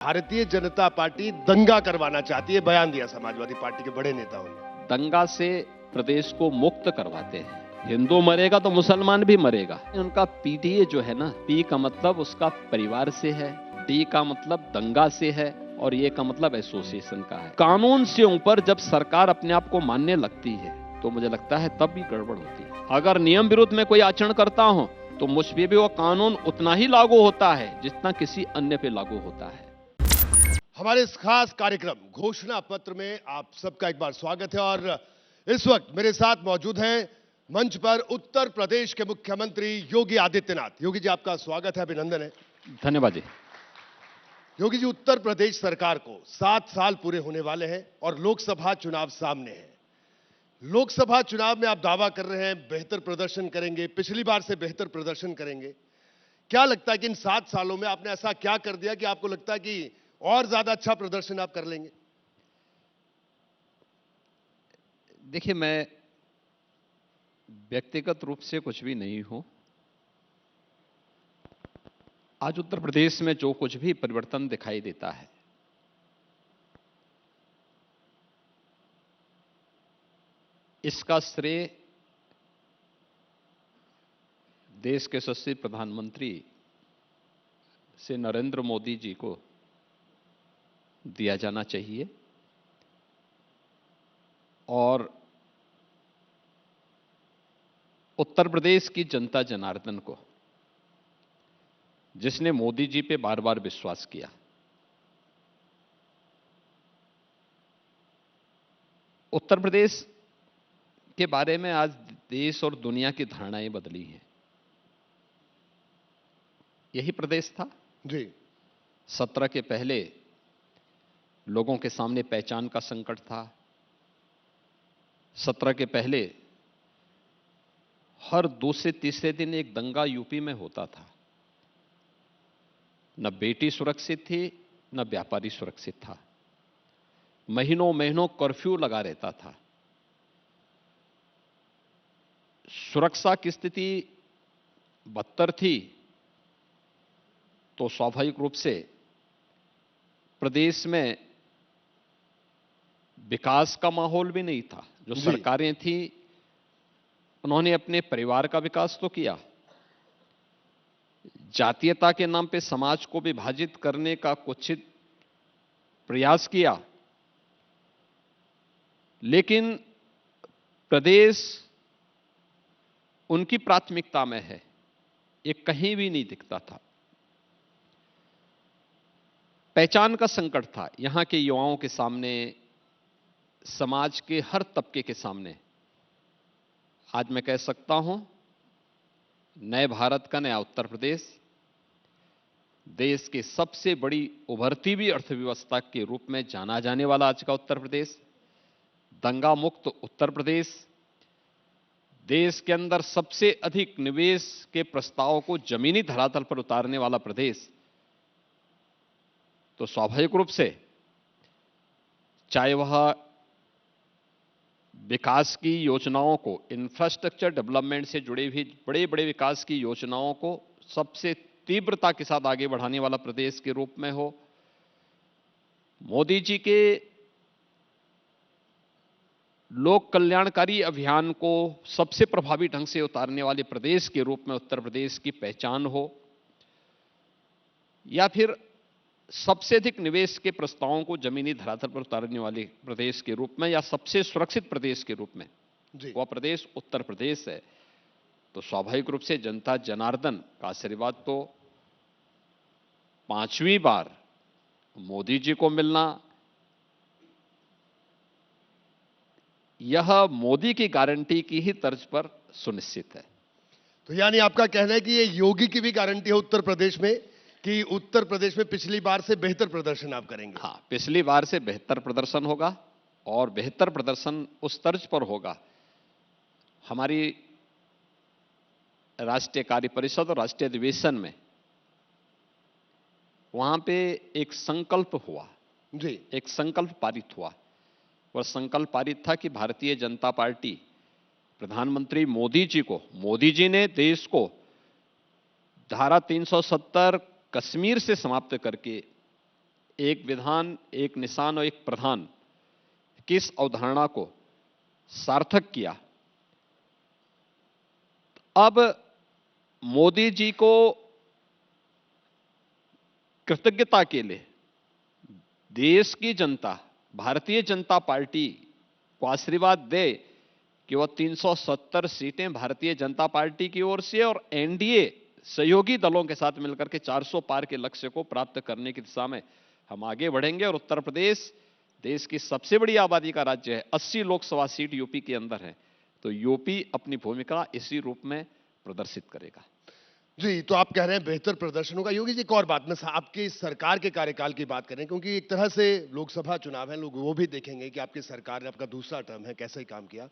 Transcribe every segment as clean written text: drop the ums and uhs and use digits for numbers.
Bharatiya Janata party दंगा करवाना चाहती है, बयान दिया समाजवादी पार्टी के बड़े नेताओं ने। दंगा से प्रदेश को मुक्त करवाते हैं। हिंदू मरेगा तो मुसलमान भी मरेगा। उनका पीडीए जो है ना, पी का मतलब उसका परिवार से है, डी का मतलब दंगा से है और ये का मतलब एसोसिएशन का है। कानून से ऊपर जब सरकार अपने आप को मानने लगती है तो मुझे लगता है तब भी गड़बड़ होती है। अगर नियम विरुद्ध में कोई आचरण करता हूं तो मुझ पे भी वो कानून उतना ही लागू होता है जितना किसी अन्य पे लागू होता है। हमारे इस खास कार्यक्रम घोषणा पत्र में आप सबका एक बार स्वागत है और इस वक्त मेरे साथ मौजूद हैं मंच पर उत्तर प्रदेश के मुख्यमंत्री योगी आदित्यनाथ। योगी जी, आपका स्वागत है, अभिनंदन है। धन्यवाद जी। योगी जी, उत्तर प्रदेश सरकार को 7 साल पूरे होने वाले हैं और लोकसभा चुनाव सामने है। लोकसभा चुनाव में आप दावा कर रहे हैं बेहतर प्रदर्शन करेंगे, पिछली बार से बेहतर प्रदर्शन करेंगे। क्या लगता है कि इन 7 सालों में आपने ऐसा क्या कर दिया कि आपको लगता है कि और ज्यादा अच्छा प्रदर्शन आप कर लेंगे? देखिए, मैं व्यक्तिगत रूप से कुछ भी नहीं हूं। आज उत्तर प्रदेश में जो कुछ भी परिवर्तन दिखाई देता है, इसका श्रेय देश के यशस्वी प्रधानमंत्री से नरेंद्र मोदी जी को दिया जाना चाहिए और उत्तर प्रदेश की जनता जनार्दन को, जिसने मोदी जी पे बार बार विश्वास किया। उत्तर प्रदेश के बारे में आज देश और दुनिया की धारणाएं बदली हैं। यही प्रदेश था जी। 17 के पहले लोगों के सामने पहचान का संकट था। 17 के पहले हर दूसरे तीसरे दिन एक दंगा यूपी में होता था। न बेटी सुरक्षित थी, न व्यापारी सुरक्षित था। महीनों महीनों कर्फ्यू लगा रहता था। सुरक्षा की स्थिति बदतर थी तो स्वाभाविक रूप से प्रदेश में विकास का माहौल भी नहीं था। जो सरकारें थी उन्होंने अपने परिवार का विकास तो किया, जातीयता के नाम पे समाज को विभाजित करने का कुत्सित प्रयास किया, लेकिन प्रदेश उनकी प्राथमिकता में है, ये कहीं भी नहीं दिखता था। पहचान का संकट था यहां के युवाओं के सामने, समाज के हर तबके के सामने। आज मैं कह सकता हूं, नए भारत का नया उत्तर प्रदेश, देश की सबसे बड़ी उभरती हुई अर्थव्यवस्था के रूप में जाना जाने वाला आज का उत्तर प्रदेश, दंगा मुक्त उत्तर प्रदेश, देश के अंदर सबसे अधिक निवेश के प्रस्ताव को जमीनी धरातल पर उतारने वाला प्रदेश, तो स्वाभाविक रूप से चाहे वह विकास की योजनाओं को, इंफ्रास्ट्रक्चर डेवलपमेंट से जुड़े हुए बड़े बड़े विकास की योजनाओं को सबसे तीव्रता के साथ आगे बढ़ाने वाला प्रदेश के रूप में हो, मोदी जी के लोक कल्याणकारी अभियान को सबसे प्रभावी ढंग से उतारने वाले प्रदेश के रूप में उत्तर प्रदेश की पहचान हो, या फिर सबसे अधिक निवेश के प्रस्तावों को जमीनी धरातल पर उतारने वाले प्रदेश के रूप में, या सबसे सुरक्षित प्रदेश के रूप में वह प्रदेश उत्तर प्रदेश है, तो स्वाभाविक रूप से जनता जनार्दन का आशीर्वाद तो 5वीं बार मोदी जी को मिलना, यह मोदी की गारंटी की ही तर्ज पर सुनिश्चित है। तो यानी आपका कहना है कि ये योगी की भी गारंटी है उत्तर प्रदेश में कि उत्तर प्रदेश में पिछली बार से बेहतर प्रदर्शन आप करेंगे? हाँ, पिछली बार से बेहतर प्रदर्शन होगा और बेहतर प्रदर्शन उस तर्ज पर होगा। हमारी राष्ट्रीय कार्य परिषद और राष्ट्रीय अधिवेशन में वहां पे एक संकल्प हुआ, एक संकल्प पारित हुआ। वह संकल्प पारित था कि भारतीय जनता पार्टी प्रधानमंत्री मोदी जी ने देश को धारा 370 कश्मीर से समाप्त करके एक विधान, एक निशान और एक प्रधान की इस अवधारणा को सार्थक किया। अब मोदी जी को कृतज्ञता के लिए देश की जनता, भारतीय जनता पार्टी को आशीर्वाद दे कि वह 370 सीटें भारतीय जनता पार्टी की ओर से और एनडीए सहयोगी दलों के साथ मिलकर के 400 पार के लक्ष्य को प्राप्त करने की दिशा में हम आगे बढ़ेंगे। और उत्तर प्रदेश देश की सबसे बड़ी आबादी का राज्य है, 80 लोकसभा सीट यूपी के अंदर है, तो यूपी अपनी भूमिका इसी रूप में प्रदर्शित करेगा। जी, तो आप कह रहे हैं बेहतर प्रदर्शन होगा। योगी जी, एक और बात, मैं आपकी सरकार के कार्यकाल की बात करें, क्योंकि एक तरह से लोकसभा चुनाव है, लोग वो भी देखेंगे कि आपकी सरकार ने, आपका दूसरा टर्म है, कैसे काम किया।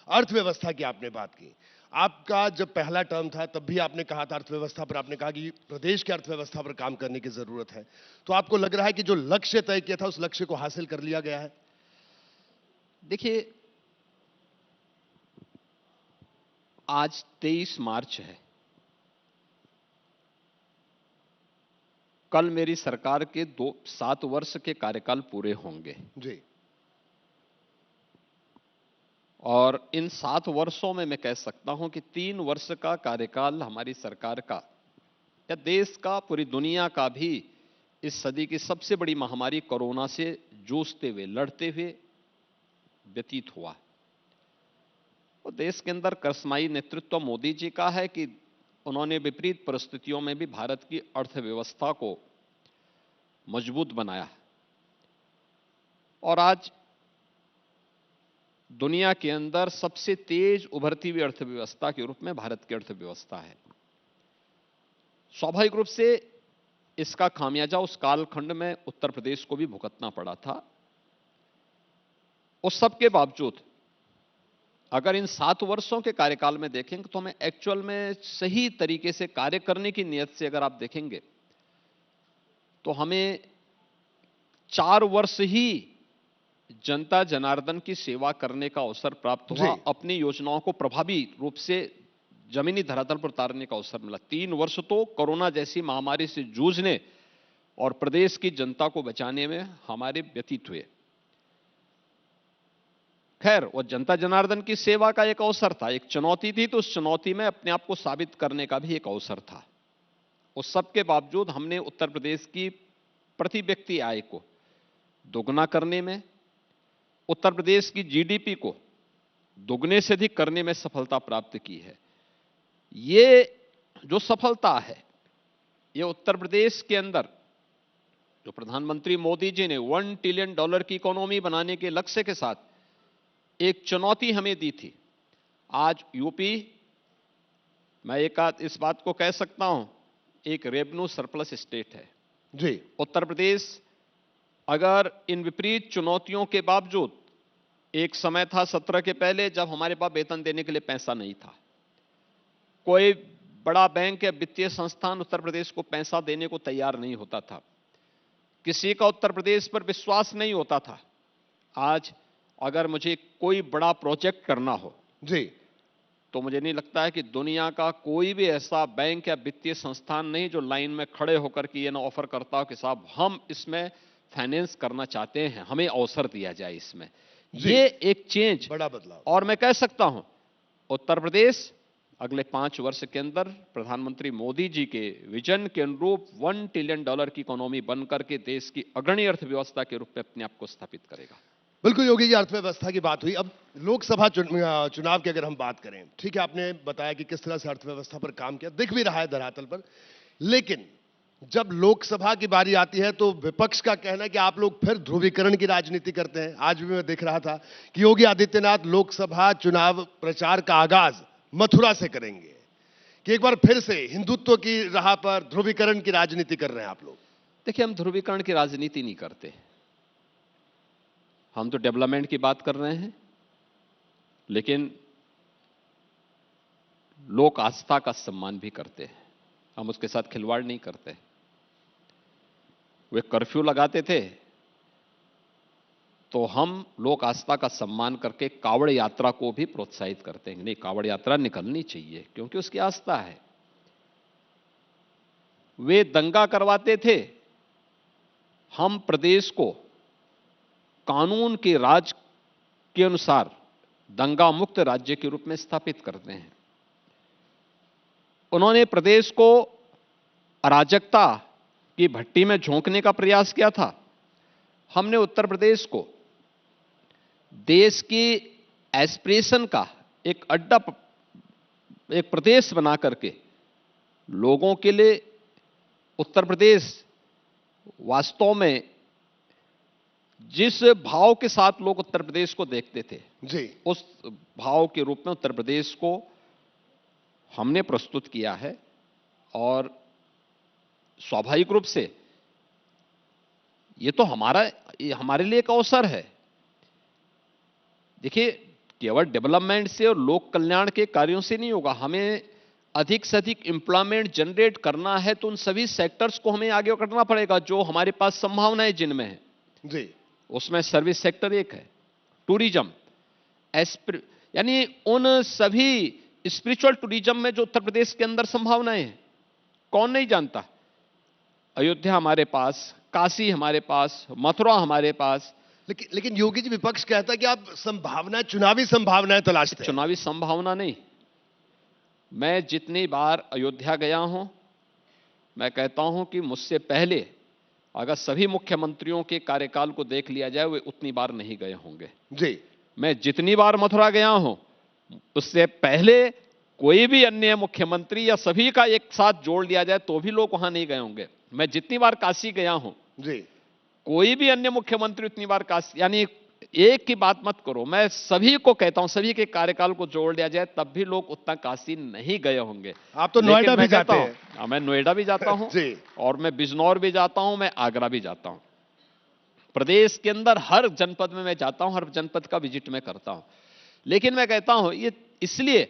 अर्थव्यवस्था की आपने बात की। आपका जब पहला टर्म था तब भी आपने कहा था अर्थव्यवस्था पर, आपने कहा कि प्रदेश की अर्थव्यवस्था पर काम करने की जरूरत है। तो आपको लग रहा है कि जो लक्ष्य तय किया था उस लक्ष्य को हासिल कर लिया गया है? देखिए, आज 23 मार्च है। कल मेरी सरकार के 7 वर्ष के कार्यकाल पूरे होंगे जी। और इन 7 वर्षों में मैं कह सकता हूं कि 3 वर्ष का कार्यकाल हमारी सरकार का या देश का, पूरी दुनिया का भी इस सदी की सबसे बड़ी महामारी कोरोना से जूझते हुए, लड़ते हुए व्यतीत हुआ। और देश के अंदर करिश्माई नेतृत्व मोदी जी का है कि उन्होंने विपरीत परिस्थितियों में भी भारत की अर्थव्यवस्था को मजबूत बनाया और आज दुनिया के अंदर सबसे तेज उभरती हुई अर्थव्यवस्था के रूप में भारत की अर्थव्यवस्था है। स्वाभाविक रूप से इसका खामियाजा उस कालखंड में उत्तर प्रदेश को भी भुगतना पड़ा था। उस सब के बावजूद अगर इन 7 वर्षों के कार्यकाल में देखेंगे तो हमें एक्चुअल में सही तरीके से कार्य करने की नियत से अगर आप देखेंगे तो हमें 4 वर्ष ही जनता जनार्दन की सेवा करने का अवसर प्राप्त हुआ, अपनी योजनाओं को प्रभावी रूप से जमीनी धरातल पर उतारने का अवसर मिला। 3 वर्ष तो कोरोना जैसी महामारी से जूझने और प्रदेश की जनता को बचाने में हमारे व्यतीत हुए। खैर, वो जनता जनार्दन की सेवा का एक अवसर था, एक चुनौती थी, तो उस चुनौती में अपने आप को साबित करने का भी एक अवसर था। उस सब के बावजूद हमने उत्तर प्रदेश की प्रति व्यक्ति आय को दोगुना करने में, उत्तर प्रदेश की जीडीपी को दोगुने से अधिक करने में सफलता प्राप्त की है। ये जो सफलता है, ये उत्तर प्रदेश के अंदर जो प्रधानमंत्री मोदी जी ने $1 ट्रिलियन की इकोनॉमी बनाने के लक्ष्य के साथ एक चुनौती हमें दी थी। आज यूपी, मैं इस बात को कह सकता हूं, एक रेवेन्यू सरप्लस स्टेट है जी। उत्तर प्रदेश अगर इन विपरीत चुनौतियों के बावजूद, एक समय था 17 के पहले जब हमारे पास वेतन देने के लिए पैसा नहीं था, कोई बड़ा बैंक या वित्तीय संस्थान उत्तर प्रदेश को पैसा देने को तैयार नहीं होता था, किसी का उत्तर प्रदेश पर विश्वास नहीं होता था। आज अगर मुझे कोई बड़ा प्रोजेक्ट करना हो जी, तो मुझे नहीं लगता है कि दुनिया का कोई भी ऐसा बैंक या वित्तीय संस्थान नहीं जो लाइन में खड़े होकर के ये ना ऑफर करता हो कि साहब हम इसमें फाइनेंस करना चाहते हैं, हमें अवसर दिया जाए इसमें। ये एक चेंज, बड़ा बदलाव। और मैं कह सकता हूं उत्तर प्रदेश अगले 5 वर्ष के अंदर प्रधानमंत्री मोदी जी के विजन के अनुरूप $1 ट्रिलियन की इकोनॉमी बनकर के देश की अग्रणी अर्थव्यवस्था के रूप में अपने आप को स्थापित करेगा। बिल्कुल योगी जी, अर्थव्यवस्था की बात हुई। अब लोकसभा चुनाव की अगर हम बात करें, ठीक है, आपने बताया कि किस तरह से अर्थव्यवस्था पर काम किया, दिख भी रहा है धरातल पर, लेकिन जब लोकसभा की बारी आती है तो विपक्ष का कहना है कि आप लोग फिर ध्रुवीकरण की राजनीति करते हैं। आज भी मैं देख रहा था कि योगी आदित्यनाथ लोकसभा चुनाव प्रचार का आगाज मथुरा से करेंगे, कि एक बार फिर से हिंदुत्व की राह पर ध्रुवीकरण की राजनीति कर रहे हैं आप लोग। देखिए, हम ध्रुवीकरण की राजनीति नहीं करते, हम तो डेवलपमेंट की बात कर रहे हैं, लेकिन लोक आस्था का सम्मान भी करते हैं, हम उसके साथ खिलवाड़ नहीं करते। वे कर्फ्यू लगाते थे तो हम लोक आस्था का सम्मान करके कावड़ यात्रा को भी प्रोत्साहित करते हैं। नहीं, कावड़ यात्रा निकलनी चाहिए क्योंकि उसकी आस्था है। वे दंगा करवाते थे हम प्रदेश को कानून के राज के अनुसार दंगा मुक्त राज्य के रूप में स्थापित करते हैं। उन्होंने प्रदेश को अराजकता की भट्टी में झोंकने का प्रयास किया था। हमने उत्तर प्रदेश को देश की एस्पिरेशन का एक अड्डा, एक प्रदेश बना करके लोगों के लिए उत्तर प्रदेश वास्तव में जिस भाव के साथ लोग उत्तर प्रदेश को देखते थे जी, उस भाव के रूप में उत्तर प्रदेश को हमने प्रस्तुत किया है। और स्वाभाविक रूप से ये तो हमारे लिए एक अवसर है। देखिए, केवल डेवलपमेंट से और लोक कल्याण के कार्यों से नहीं होगा। हमें अधिक से अधिक एम्प्लॉयमेंट जनरेट करना है तो उन सभी सेक्टर्स को हमें आगे करना पड़ेगा जो हमारे पास संभावनाएं जिनमें है जी। उसमें सर्विस सेक्टर एक है, टूरिज्म, यानी उन सभी स्पिरिचुअल टूरिज्म में जो उत्तर प्रदेश के अंदर संभावनाएं हैं, कौन नहीं जानता। अयोध्या हमारे पास, काशी हमारे पास, मथुरा हमारे पास। लेकिन योगी जी, विपक्ष कहता है कि आप संभावना, चुनावी संभावनाएं तलाशते हैं। चुनावी संभावना नहीं, मैं जितनी बार अयोध्या गया हूं, मैं कहता हूं कि मुझसे पहले अगर सभी मुख्यमंत्रियों के कार्यकाल को देख लिया जाए, वे उतनी बार नहीं गए होंगे जी। मैं जितनी बार मथुरा गया हूं, उससे पहले कोई भी अन्य मुख्यमंत्री या सभी का एक साथ जोड़ लिया जाए तो भी लोग वहां नहीं गए होंगे। मैं जितनी बार काशी गया हूं जी, कोई भी अन्य मुख्यमंत्री उतनी बार काशी, यानी एक की बात मत करो, मैं सभी को कहता हूं, सभी के कार्यकाल को जोड़ लिया जाए तब भी लोग उतना काशी नहीं गए होंगे। आप तो नोएडा भी जाते हैं। मैं नोएडा भी जाता हूं जी। और मैं बिजनौर भी जाता हूं, मैं आगरा भी जाता हूं। प्रदेश के अंदर हर जनपद में मैं जाता हूं, हर जनपद का विजिट मैं करता हूं। लेकिन मैं कहता हूं ये इसलिए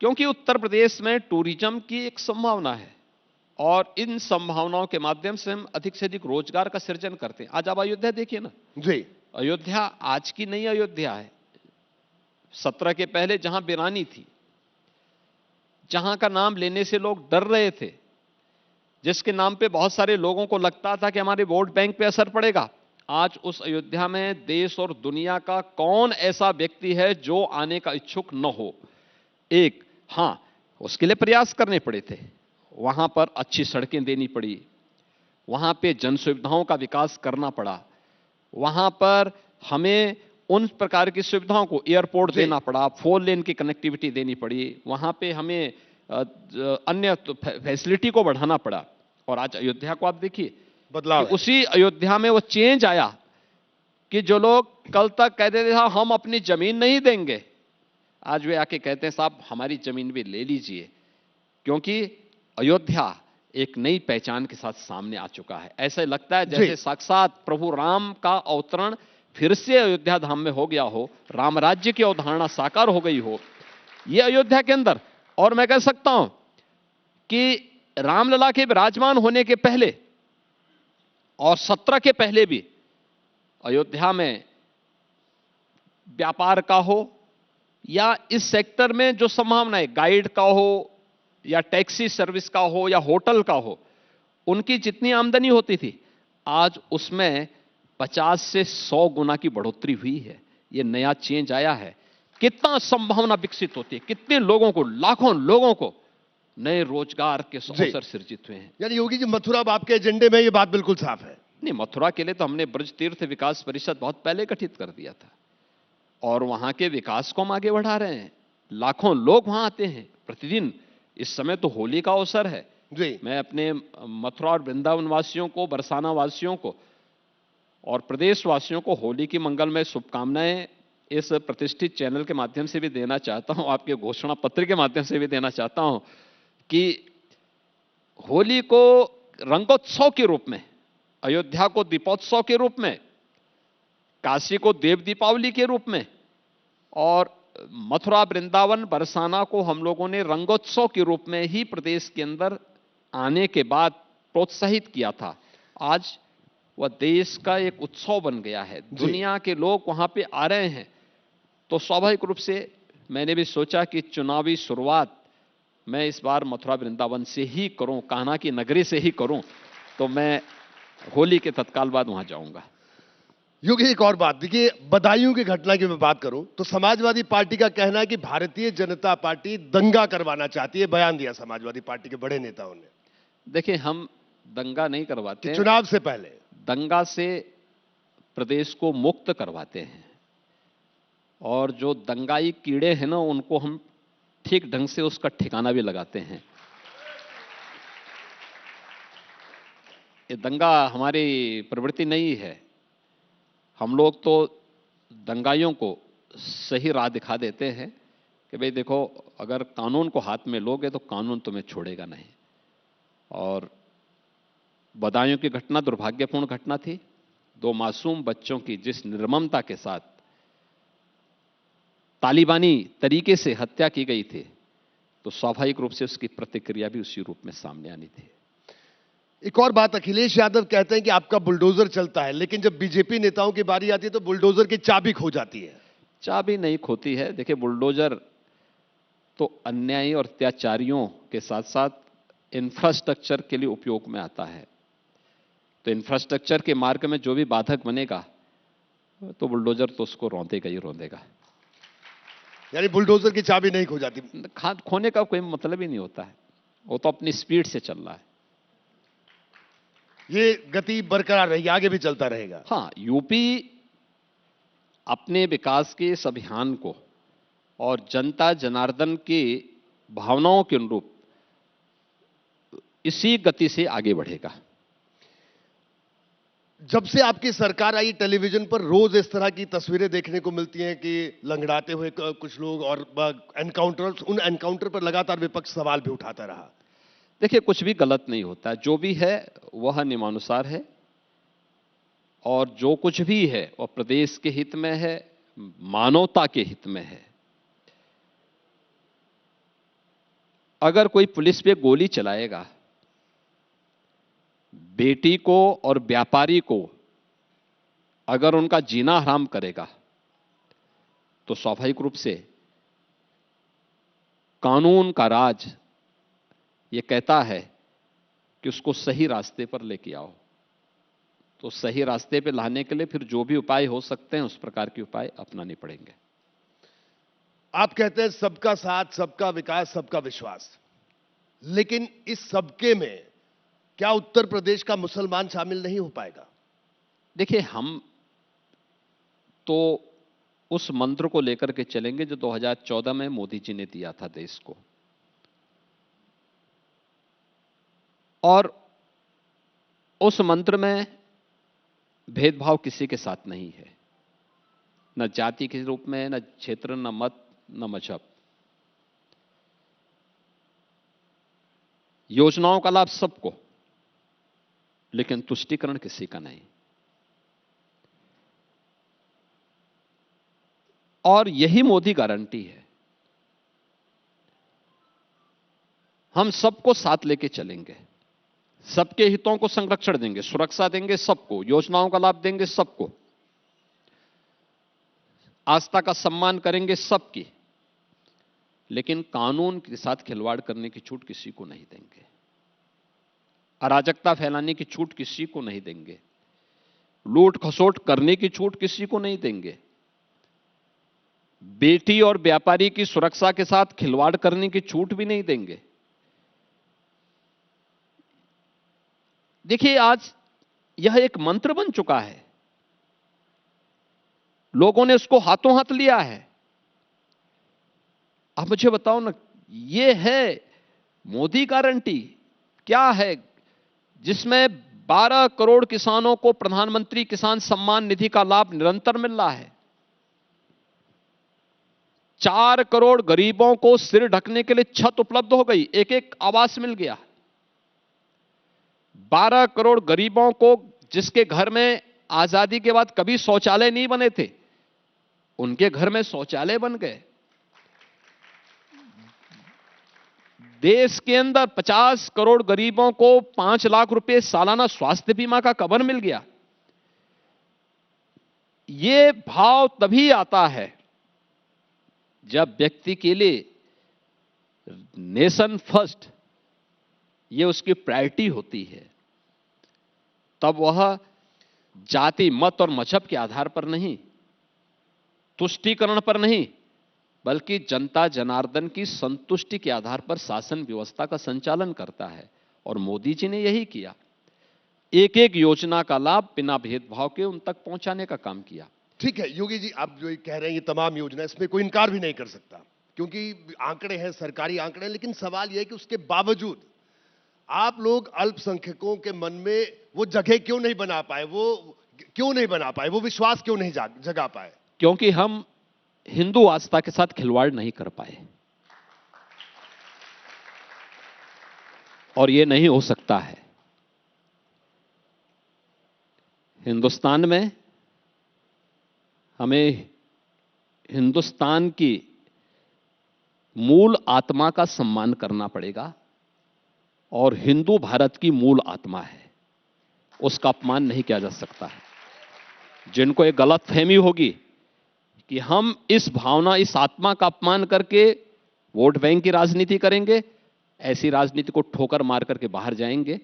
क्योंकि उत्तर प्रदेश में टूरिज्म की एक संभावना है और इन संभावनाओं के माध्यम से हम अधिक से अधिक रोजगार का सृजन करते हैं। आज आप अयोध्या देखिए ना जी। अयोध्या आज की नई अयोध्या है। 17 के पहले जहां बिरानी थी, जहां का नाम लेने से लोग डर रहे थे, जिसके नाम पे बहुत सारे लोगों को लगता था कि हमारे वोट बैंक पे असर पड़ेगा, आज उस अयोध्या में देश और दुनिया का कौन ऐसा व्यक्ति है जो आने का इच्छुक न हो। एक, हां, उसके लिए प्रयास करने पड़े थे, वहां पर अच्छी सड़कें देनी पड़ी, वहां पे जन सुविधाओं का विकास करना पड़ा, वहां पर हमें उन प्रकार की सुविधाओं को, एयरपोर्ट देना पड़ा, 4 लेन की कनेक्टिविटी देनी पड़ी, वहां पे हमें अन्य फैसिलिटी को बढ़ाना पड़ा। और आज अयोध्या को आप देखिए, बदलाव उसी अयोध्या में वो चेंज आया कि जो लोग कल तक कहते थे हम अपनी जमीन नहीं देंगे, आज वे आके कहते हैं साहब हमारी जमीन भी ले लीजिए, क्योंकि अयोध्या एक नई पहचान के साथ सामने आ चुका है। ऐसा लगता है जैसे साक्षात प्रभु राम का अवतरण फिर से अयोध्या धाम में हो गया हो, राम राज्य की अवधारणा साकार हो गई हो ये अयोध्या के अंदर। और मैं कह सकता हूं कि रामलला के विराजमान होने के पहले और 17 के पहले भी अयोध्या में व्यापार का हो या इस सेक्टर में जो संभावनाएं, गाइड का हो या टैक्सी सर्विस का हो या होटल का हो, उनकी जितनी आमदनी होती थी आज उसमें 50 से 100 गुना की बढ़ोतरी हुई है। ये नया चेंज आया है। कितना संभावना विकसित होती है, कितने लोगों को, लाखों लोगों को नए रोजगार के अवसर सृजित हुए हैं। यानी योगी जी, मथुरा अब आपके एजेंडे में, ये बात बिल्कुल साफ है। नहीं, मथुरा के लिए तो हमने ब्रज तीर्थ विकास परिषद बहुत पहले गठित कर दिया था और वहां के विकास को हम आगे बढ़ा रहे हैं। लाखों लोग वहां आते हैं प्रतिदिन। इस समय तो होली का अवसर है जी। मैं अपने मथुरा और वृंदावन वासियों को, बरसाना वासियों को और प्रदेश वासियों को होली की मंगलमय शुभकामनाएं इस प्रतिष्ठित चैनल के माध्यम से भी देना चाहता हूं, आपके घोषणा पत्र के माध्यम से भी देना चाहता हूं कि होली को रंगोत्सव के रूप में, अयोध्या को दीपोत्सव के रूप में, काशी को देव दीपावली के रूप में और मथुरा, वृंदावन, बरसाना को हम लोगों ने रंगोत्सव के रूप में ही प्रदेश के अंदर आने के बाद प्रोत्साहित किया था। आज वह देश का एक उत्सव बन गया है, दुनिया के लोग वहां पे आ रहे हैं। तो स्वाभाविक रूप से मैंने भी सोचा कि चुनावी शुरुआत मैं इस बार मथुरा वृंदावन से ही करूं, कान्हा की नगरी से ही करूं। तो मैं होली के तत्काल बाद वहां जाऊंगा। योगी, एक और बात देखिए, बदायूं की घटना की मैं बात करूं तो समाजवादी पार्टी का कहना है कि भारतीय जनता पार्टी दंगा करवाना चाहती है। बयान दिया समाजवादी पार्टी के बड़े नेताओं ने देखिए, हम दंगा नहीं कि करवाते हैं, चुनाव से पहले दंगा से प्रदेश को मुक्त करवाते हैं। और जो दंगाई कीड़े हैं ना, उनको हम ठीक ढंग से उसका ठिकाना भी लगाते हैं। ये दंगा हमारी प्रवृत्ति नहीं है। हम लोग तो दंगाइयों को सही राह दिखा देते हैं कि भाई देखो, अगर कानून को हाथ में लोगे तो कानून तुम्हें छोड़ेगा नहीं। और बदायूं की घटना दुर्भाग्यपूर्ण घटना थी। 2 मासूम बच्चों की जिस निर्ममता के साथ तालिबानी तरीके से हत्या की गई थी, तो स्वाभाविक रूप से उसकी प्रतिक्रिया भी उसी रूप में सामने आनी थी। एक और बात, अखिलेश यादव कहते हैं कि आपका बुलडोजर चलता है, लेकिन जब बीजेपी नेताओं की बारी आती है तो बुलडोजर की चाबी खो जाती है। चाबी नहीं खोती है। देखिए, बुलडोजर तो अन्यायी और अत्याचारियों के साथ साथ इंफ्रास्ट्रक्चर के लिए उपयोग में आता है। तो इंफ्रास्ट्रक्चर के मार्ग में जो भी बाधक बनेगा, तो बुलडोजर तो उसको रौंदेगा ही रौंदेगा। यानी बुलडोजर की चाबी नहीं खो जाती। खोने का कोई मतलब ही नहीं होता है, वो तो अपनी स्पीड से चल रहा है। ये गति बरकरार रहेगी, आगे भी चलता रहेगा। हाँ, यूपी अपने विकास के इस अभियान को और जनता जनार्दन की भावनाओं के अनुरूप इसी गति से आगे बढ़ेगा। जब से आपकी सरकार आई, टेलीविजन पर रोज इस तरह की तस्वीरें देखने को मिलती हैं कि लंगड़ाते हुए कुछ लोग और उन एनकाउंटर पर लगातार विपक्ष सवाल भी उठाता रहा। देखिए, कुछ भी गलत नहीं होता, जो भी है वह नियमानुसार है। और जो कुछ भी है वह प्रदेश के हित में है, मानवता के हित में है। अगर कोई पुलिस पे गोली चलाएगा, बेटी को और व्यापारी को अगर उनका जीना हराम करेगा, तो स्वाभाविक रूप से कानून का राज ये कहता है कि उसको सही रास्ते पर लेके आओ। तो सही रास्ते पे लाने के लिए फिर जो भी उपाय हो सकते हैं, उस प्रकार के उपाय अपनाने पड़ेंगे। आप कहते हैं सबका साथ, सबका विकास, सबका विश्वास, लेकिन इस सबके में क्या उत्तर प्रदेश का मुसलमान शामिल नहीं हो पाएगा? देखिए, हम तो उस मंत्र को लेकर के चलेंगे जो 2014 में मोदी जी ने दिया था देश को। और उस मंत्र में भेदभाव किसी के साथ नहीं है, न जाति के रूप में, न क्षेत्र, न मत, न मजहब। योजनाओं का लाभ सबको, लेकिन तुष्टीकरण किसी का नहीं। और यही मोदी गारंटी है। हम सबको साथ लेके चलेंगे, सबके हितों को संरक्षण देंगे, सुरक्षा देंगे सबको, योजनाओं का लाभ देंगे सबको, आस्था का सम्मान करेंगे सबकी, लेकिन कानून के साथ खिलवाड़ करने की छूट किसी को नहीं देंगे, अराजकता फैलाने की छूट किसी को नहीं देंगे, लूट खसोट करने की छूट किसी को नहीं देंगे, बेटी और व्यापारी की सुरक्षा के साथ खिलवाड़ करने की छूट भी नहीं देंगे। देखिए, आज यह एक मंत्र बन चुका है, लोगों ने उसको हाथों हाथ लिया है। आप मुझे बताओ ना, यह है मोदी गारंटी क्या है, जिसमें 12 करोड़ किसानों को प्रधानमंत्री किसान सम्मान निधि का लाभ निरंतर मिल रहा है, 4 करोड़ गरीबों को सिर ढकने के लिए छत उपलब्ध हो गई, एक एक आवास मिल गया, 12 करोड़ गरीबों को जिसके घर में आजादी के बाद कभी शौचालय नहीं बने थे, उनके घर में शौचालय बन गए। देश के अंदर 50 करोड़ गरीबों को 5 लाख रुपए सालाना स्वास्थ्य बीमा का कवर मिल गया। यह भाव तभी आता है जब व्यक्ति के लिए नेशन फर्स्ट ये उसकी प्रायोरिटी होती है, तब वह जाति, मत और मजहब के आधार पर नहीं, तुष्टीकरण पर नहीं, बल्कि जनता जनार्दन की संतुष्टि के आधार पर शासन व्यवस्था का संचालन करता है। और मोदी जी ने यही किया, एक एक योजना का लाभ बिना भेदभाव के उन तक पहुंचाने का काम किया। ठीक है योगी जी, आप जो ये कह रहे हैं ये तमाम योजना, इसमें कोई इनकार भी नहीं कर सकता, क्योंकि आंकड़े हैं, सरकारी आंकड़े हैं। लेकिन सवाल यह है कि उसके बावजूद आप लोग अल्पसंख्यकों के मन में वो जगह क्यों नहीं बना पाए, वो क्यों नहीं बना पाए, वो विश्वास क्यों नहीं जगा पाए? क्योंकि हम हिंदू आस्था के साथ खिलवाड़ नहीं कर पाए, और यह नहीं हो सकता है। हिंदुस्तान में हमें हिंदुस्तान की मूल आत्मा का सम्मान करना पड़ेगा, और हिंदू भारत की मूल आत्मा है, उसका अपमान नहीं किया जा सकता है। जिनको एक गलतफहमी होगी कि हम इस भावना, इस आत्मा का अपमान करके वोट बैंक की राजनीति करेंगे, ऐसी राजनीति को ठोकर मार करके बाहर जाएंगे।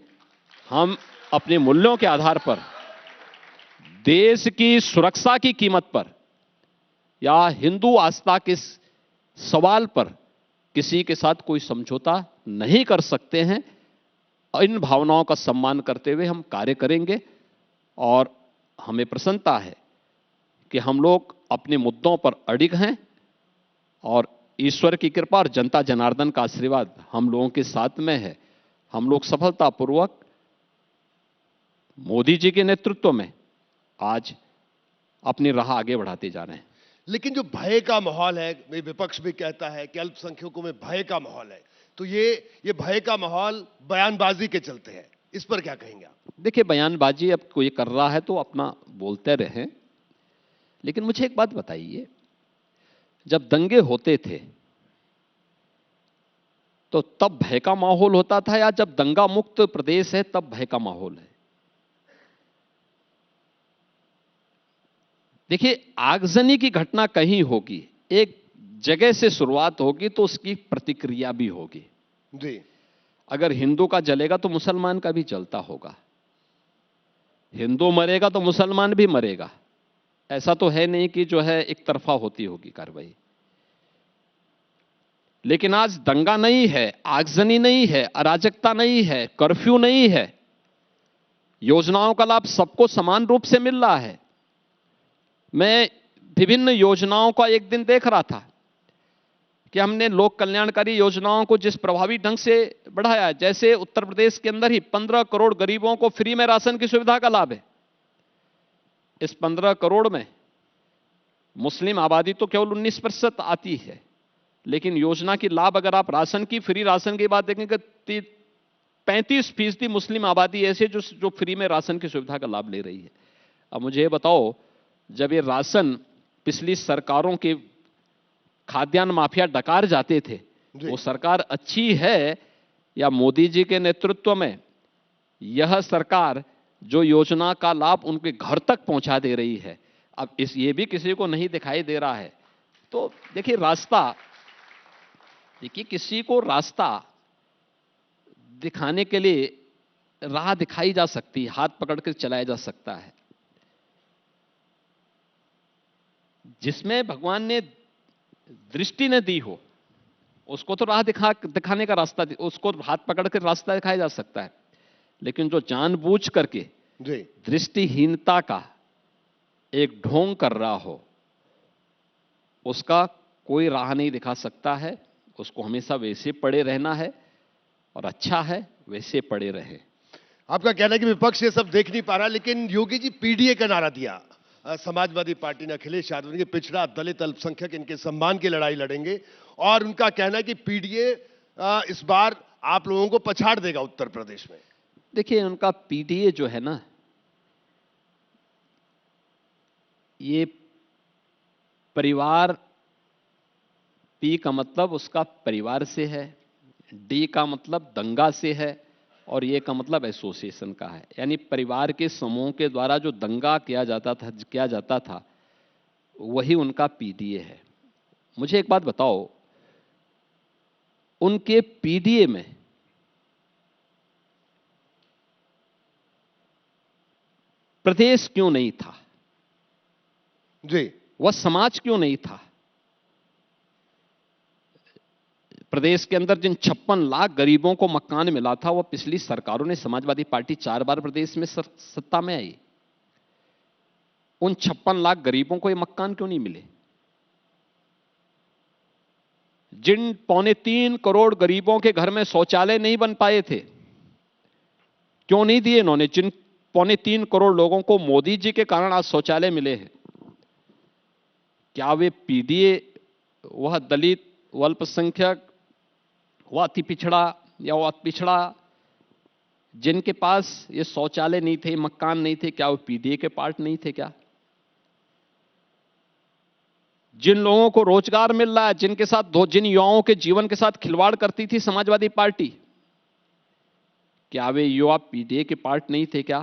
हम अपने मूल्यों के आधार पर, देश की सुरक्षा की कीमत पर या हिंदू आस्था के सवाल पर किसी के साथ कोई समझौता नहीं कर सकते हैं। इन भावनाओं का सम्मान करते हुए हम कार्य करेंगे, और हमें प्रसन्नता है कि हम लोग अपने मुद्दों पर अडिग हैं, और ईश्वर की कृपा और जनता जनार्दन का आशीर्वाद हम लोगों के साथ में है। हम लोग सफलतापूर्वक मोदी जी के नेतृत्व में आज अपनी राह आगे बढ़ाते जा रहे हैं। लेकिन जो भय का माहौल है, विपक्ष भी कहता है कि अल्पसंख्यकों में भय का माहौल है, तो ये भय का माहौल बयानबाजी के चलते है, इस पर क्या कहेंगे आप? देखिए, बयानबाजी अब कोई कर रहा है तो अपना बोलते रहे, लेकिन मुझे एक बात बताइए, जब दंगे होते थे तो तब भय का माहौल होता था, या जब दंगा मुक्त प्रदेश है तब भय का माहौल है? देखिए, आगजनी की घटना कहीं होगी, एक जगह से शुरुआत होगी तो उसकी प्रतिक्रिया भी होगी जी। अगर हिंदू का जलेगा तो मुसलमान का भी जलता होगा, हिंदू मरेगा तो मुसलमान भी मरेगा। ऐसा तो है नहीं कि जो है एक तरफा होती होगी कार्रवाई। लेकिन आज दंगा नहीं है, आगजनी नहीं है, अराजकता नहीं है, कर्फ्यू नहीं है, योजनाओं का लाभ सबको समान रूप से मिल रहा है। मैं विभिन्न योजनाओं का एक दिन देख रहा था कि हमने लोक कल्याणकारी योजनाओं को जिस प्रभावी ढंग से बढ़ाया, जैसे उत्तर प्रदेश के अंदर ही 15 करोड़ गरीबों को फ्री में राशन की सुविधा का लाभ है। इस 15 करोड़ में मुस्लिम आबादी तो केवल 19% आती है, लेकिन योजना की लाभ अगर आप राशन की, फ्री राशन की बात देखेंगे, 35% मुस्लिम आबादी ऐसे जो फ्री में राशन की सुविधा का लाभ ले रही है। अब मुझे ये बताओ, जब ये राशन पिछली सरकारों के खाद्यान्न माफिया डकार जाते थे, वो सरकार अच्छी है या मोदी जी के नेतृत्व में यह सरकार जो योजना का लाभ उनके घर तक पहुंचा दे रही है, अब ये भी किसी को नहीं दिखाई दे रहा है। तो देखिए, किसी को रास्ता दिखाने के लिए राह दिखाई जा सकती है, हाथ पकड़कर चलाया जा सकता है। जिसमें भगवान ने दृष्टि न दी हो उसको तो राह दिखाने का रास्ता, उसको हाथ पकड़कर रास्ता दिखाया जा सकता है। लेकिन जो जानबूझ करके दृष्टिहीनता का एक ढोंग कर रहा हो, उसका कोई राह नहीं दिखा सकता है। उसको हमेशा वैसे पड़े रहना है, और अच्छा है वैसे पड़े रहे। आपका कहना है कि विपक्ष ये सब देख नहीं पा रहा, लेकिन योगी जी पीडीए का नारा दिया समाजवादी पार्टी ने, अखिलेश यादव ने, पिछड़ा, दलित, अल्पसंख्यक, इनके सम्मान की लड़ाई लड़ेंगे, और उनका कहना है कि पीडीए इस बार आप लोगों को पछाड़ देगा उत्तर प्रदेश में। देखिए, उनका पीडीए जो है ना, ये परिवार, पी का मतलब उसका परिवार से है, डी का मतलब दंगा से है, और ये का मतलब एसोसिएशन का है। यानी परिवार के समूह के द्वारा जो दंगा किया जाता था वही उनका पीडीए है। मुझे एक बात बताओ, उनके पीडीए में प्रदेश क्यों नहीं था? जी। वह समाज क्यों नहीं था? प्रदेश के अंदर जिन 56 लाख गरीबों को मकान मिला था, वह पिछली सरकारों ने, समाजवादी पार्टी 4 बार प्रदेश में सत्ता में आई, उन 56 लाख गरीबों को ये मकान क्यों नहीं मिले? जिन 3.25 करोड़ गरीबों के घर में शौचालय नहीं बन पाए थे, क्यों नहीं दिए इन्होंने? जिन 3.25 करोड़ लोगों को मोदी जी के कारण आज शौचालय मिले हैं, क्या वे पीडीए, वह दलित, वह अल्पसंख्यक, वह अति पिछड़ा या वह अति पिछड़ा जिनके पास ये शौचालय नहीं थे, मकान नहीं थे, क्या वो पीडीए के पार्ट नहीं थे क्या? जिन लोगों को रोजगार मिल रहा है, जिनके साथ जिन युवाओं के जीवन के साथ खिलवाड़ करती थी समाजवादी पार्टी, क्या वे युवा पीडीए के पार्ट नहीं थे क्या?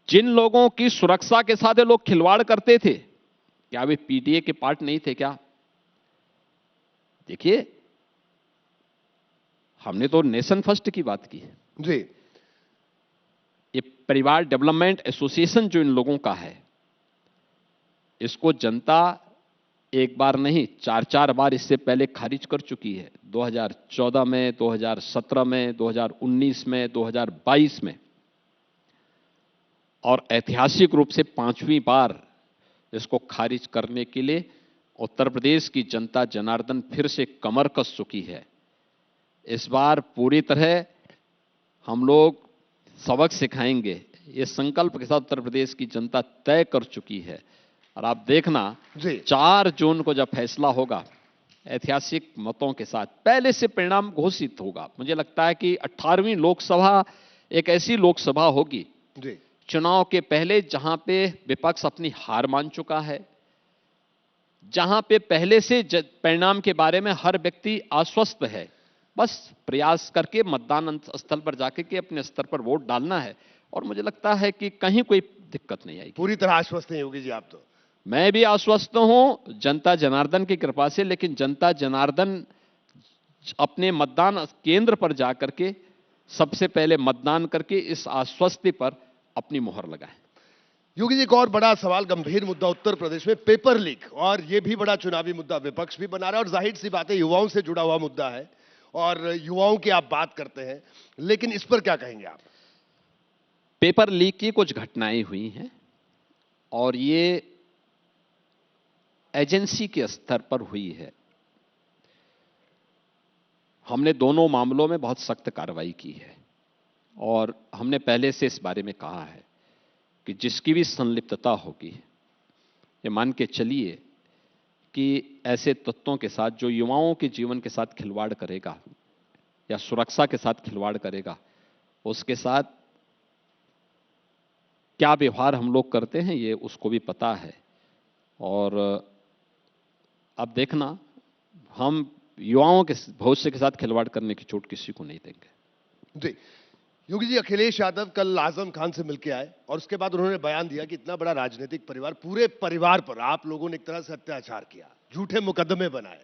जिन लोगों की सुरक्षा के साथ ये लोग खिलवाड़ करते थे, क्या वे पीडीए के पार्ट नहीं थे क्या? देखिए, हमने तो नेशन फर्स्ट की बात की है जी। ये परिवार डेवलपमेंट एसोसिएशन जो इन लोगों का है, इसको जनता एक बार नहीं 4 बार इससे पहले खारिज कर चुकी है। 2014 में, 2017 में, 2019 में, 2022 में, और ऐतिहासिक रूप से 5वीं बार इसको खारिज करने के लिए उत्तर प्रदेश की जनता जनार्दन फिर से कमर कस चुकी है। इस बार पूरी तरह हम लोग सबक सिखाएंगे, ये संकल्प के साथ उत्तर प्रदेश की जनता तय कर चुकी है। और आप देखना 4 जून को जब फैसला होगा ऐतिहासिक मतों के साथ, पहले से परिणाम घोषित होगा। मुझे लगता है कि 18वीं लोकसभा एक ऐसी लोकसभा होगी चुनाव के पहले जहां पे विपक्ष अपनी हार मान चुका है, जहां पे पहले से परिणाम के बारे में हर व्यक्ति आश्वस्त है, बस प्रयास करके मतदान स्थल पर जाके के अपने स्तर पर वोट डालना है। और मुझे लगता है कि कहीं कोई दिक्कत नहीं आएगी। पूरी तरह आश्वस्त नहीं होगी जी आप तो? मैं भी आश्वस्त हूं जनता जनार्दन की कृपा से, लेकिन जनता जनार्दन अपने मतदान केंद्र पर जाकर के सबसे पहले मतदान करके इस आश्वस्ति पर अपनी मोहर लगाए। योगी जी, एक और बड़ा सवाल, गंभीर मुद्दा उत्तर प्रदेश में पेपर लीक, और यह भी बड़ा चुनावी मुद्दा विपक्ष भी बना रहा है, और जाहिर सी बात है युवाओं से जुड़ा हुआ मुद्दा है और युवाओं की आप बात करते हैं, लेकिन इस पर क्या कहेंगे आप? पेपर लीक की कुछ घटनाएं हुई हैं और ये एजेंसी के स्तर पर हुई है। हमने दोनों मामलों में बहुत सख्त कार्रवाई की है और हमने पहले से इस बारे में कहा है कि जिसकी भी संलिप्तता होगी, ये मान के चलिए कि ऐसे तत्वों के साथ जो युवाओं के जीवन के साथ खिलवाड़ करेगा या सुरक्षा के साथ खिलवाड़ करेगा, उसके साथ क्या व्यवहार हम लोग करते हैं ये उसको भी पता है। और अब देखना, हम युवाओं के भविष्य के साथ खिलवाड़ करने की चोट किसी को नहीं देंगे। जी। योगी जी, अखिलेश यादव कल आजम खान से मिलकर आए और उसके बाद उन्होंने बयान दिया कि इतना बड़ा राजनीतिक परिवार, पूरे परिवार पर आप लोगों ने एक तरह से अत्याचार किया, झूठे मुकदमे बनाए,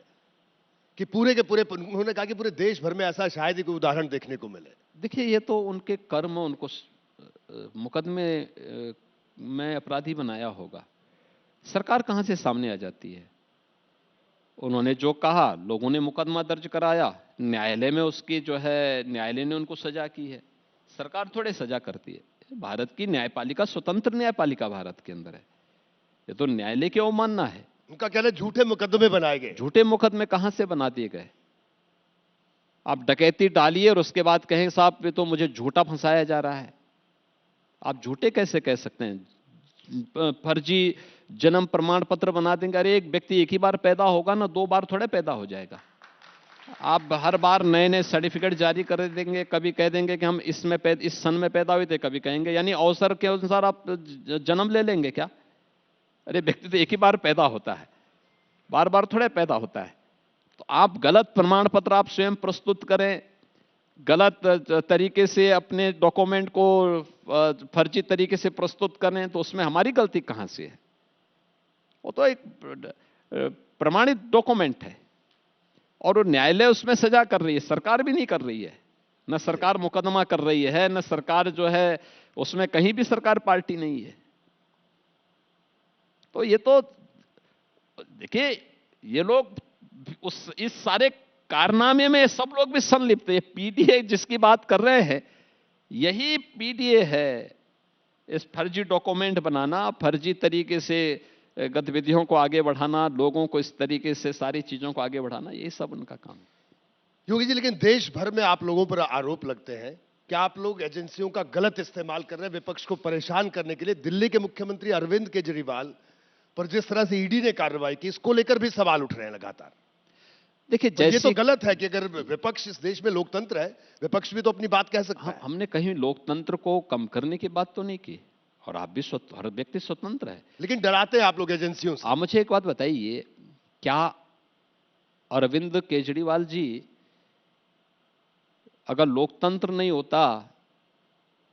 कि पूरे के पूरे, उन्होंने कहा कि पूरे देश भर में ऐसा शायद ही कोई उदाहरण देखने को मिले। देखिए, ये तो उनके कर्म, उनको मुकदमे में अपराधी बनाया होगा। सरकार कहां से सामने आ जाती है? उन्होंने जो कहा, लोगों ने मुकदमा दर्ज कराया, न्यायालय में उसकी जो है, न्यायालय ने उनको सजा की है। सरकार थोड़े सजा करती है। भारत की न्यायपालिका स्वतंत्र न्यायपालिका भारत के अंदर है, ये तो न्यायालय की अवमानना है। उनका कहना है झूठे मुकदमे बनाए गए। झूठे मुकदमे कहां से बना दिए गए? आप डकैती डालिए और उसके बाद कहें साहब ये तो मुझे झूठा फंसाया जा रहा है। आप झूठे कैसे कह सकते हैं? फर्जी जन्म प्रमाण पत्र बना देंगे। अरे एक व्यक्ति एक ही बार पैदा होगा ना, 2 बार थोड़े पैदा हो जाएगा। आप हर बार नए नए सर्टिफिकेट जारी कर देंगे, कभी कह देंगे कि हम इस सन में पैदा हुए थे, कभी कहेंगे यानी अवसर के अनुसार आप जन्म ले लेंगे क्या? अरे व्यक्ति तो एक ही बार पैदा होता है, बार बार थोड़े पैदा होता है। तो आप गलत प्रमाण पत्र आप स्वयं प्रस्तुत करें, गलत तरीके से अपने डॉक्यूमेंट को फर्जी तरीके से प्रस्तुत करें, तो उसमें हमारी गलती कहां से है? वो तो एक प्रमाणित डॉक्यूमेंट है और न्यायालय उसमें सजा कर रही है, सरकार भी नहीं कर रही है। न सरकार मुकदमा कर रही है, न सरकार जो है उसमें कहीं भी सरकार पार्टी नहीं है। तो ये तो देखिए, ये लोग इस सारे कारनामे में सब लोग भी संलिप्त है। पीडीए जिसकी बात कर रहे हैं, यही पीडीए है। इस फर्जी डॉक्यूमेंट बनाना, फर्जी तरीके से गतिविधियों को आगे बढ़ाना, लोगों को इस तरीके से सारी चीजों को आगे बढ़ाना, यही सब उनका काम है। योगी जी, लेकिन देश भर में आप लोगों पर आरोप लगते हैं कि आप लोग एजेंसियों का गलत इस्तेमाल कर रहे हैं विपक्ष को परेशान करने के लिए। दिल्ली के मुख्यमंत्री अरविंद केजरीवाल पर जिस तरह से ईडी ने कार्रवाई की, इसको लेकर भी सवाल उठ रहे हैं लगातार। देखिए, ये जैसे तो गलत है कि अगर विपक्ष, इस देश में लोकतंत्र है, विपक्ष भी तो अपनी बात कह सकता है। हमने कहीं लोकतंत्र को कम करने की बात तो नहीं की, और आप भी हर व्यक्ति स्वतंत्र है। लेकिन डराते हैं आप लोग एजेंसियों से। आप मुझे एक बात बताइए, क्या अरविंद केजरीवाल जी, अगर लोकतंत्र नहीं होता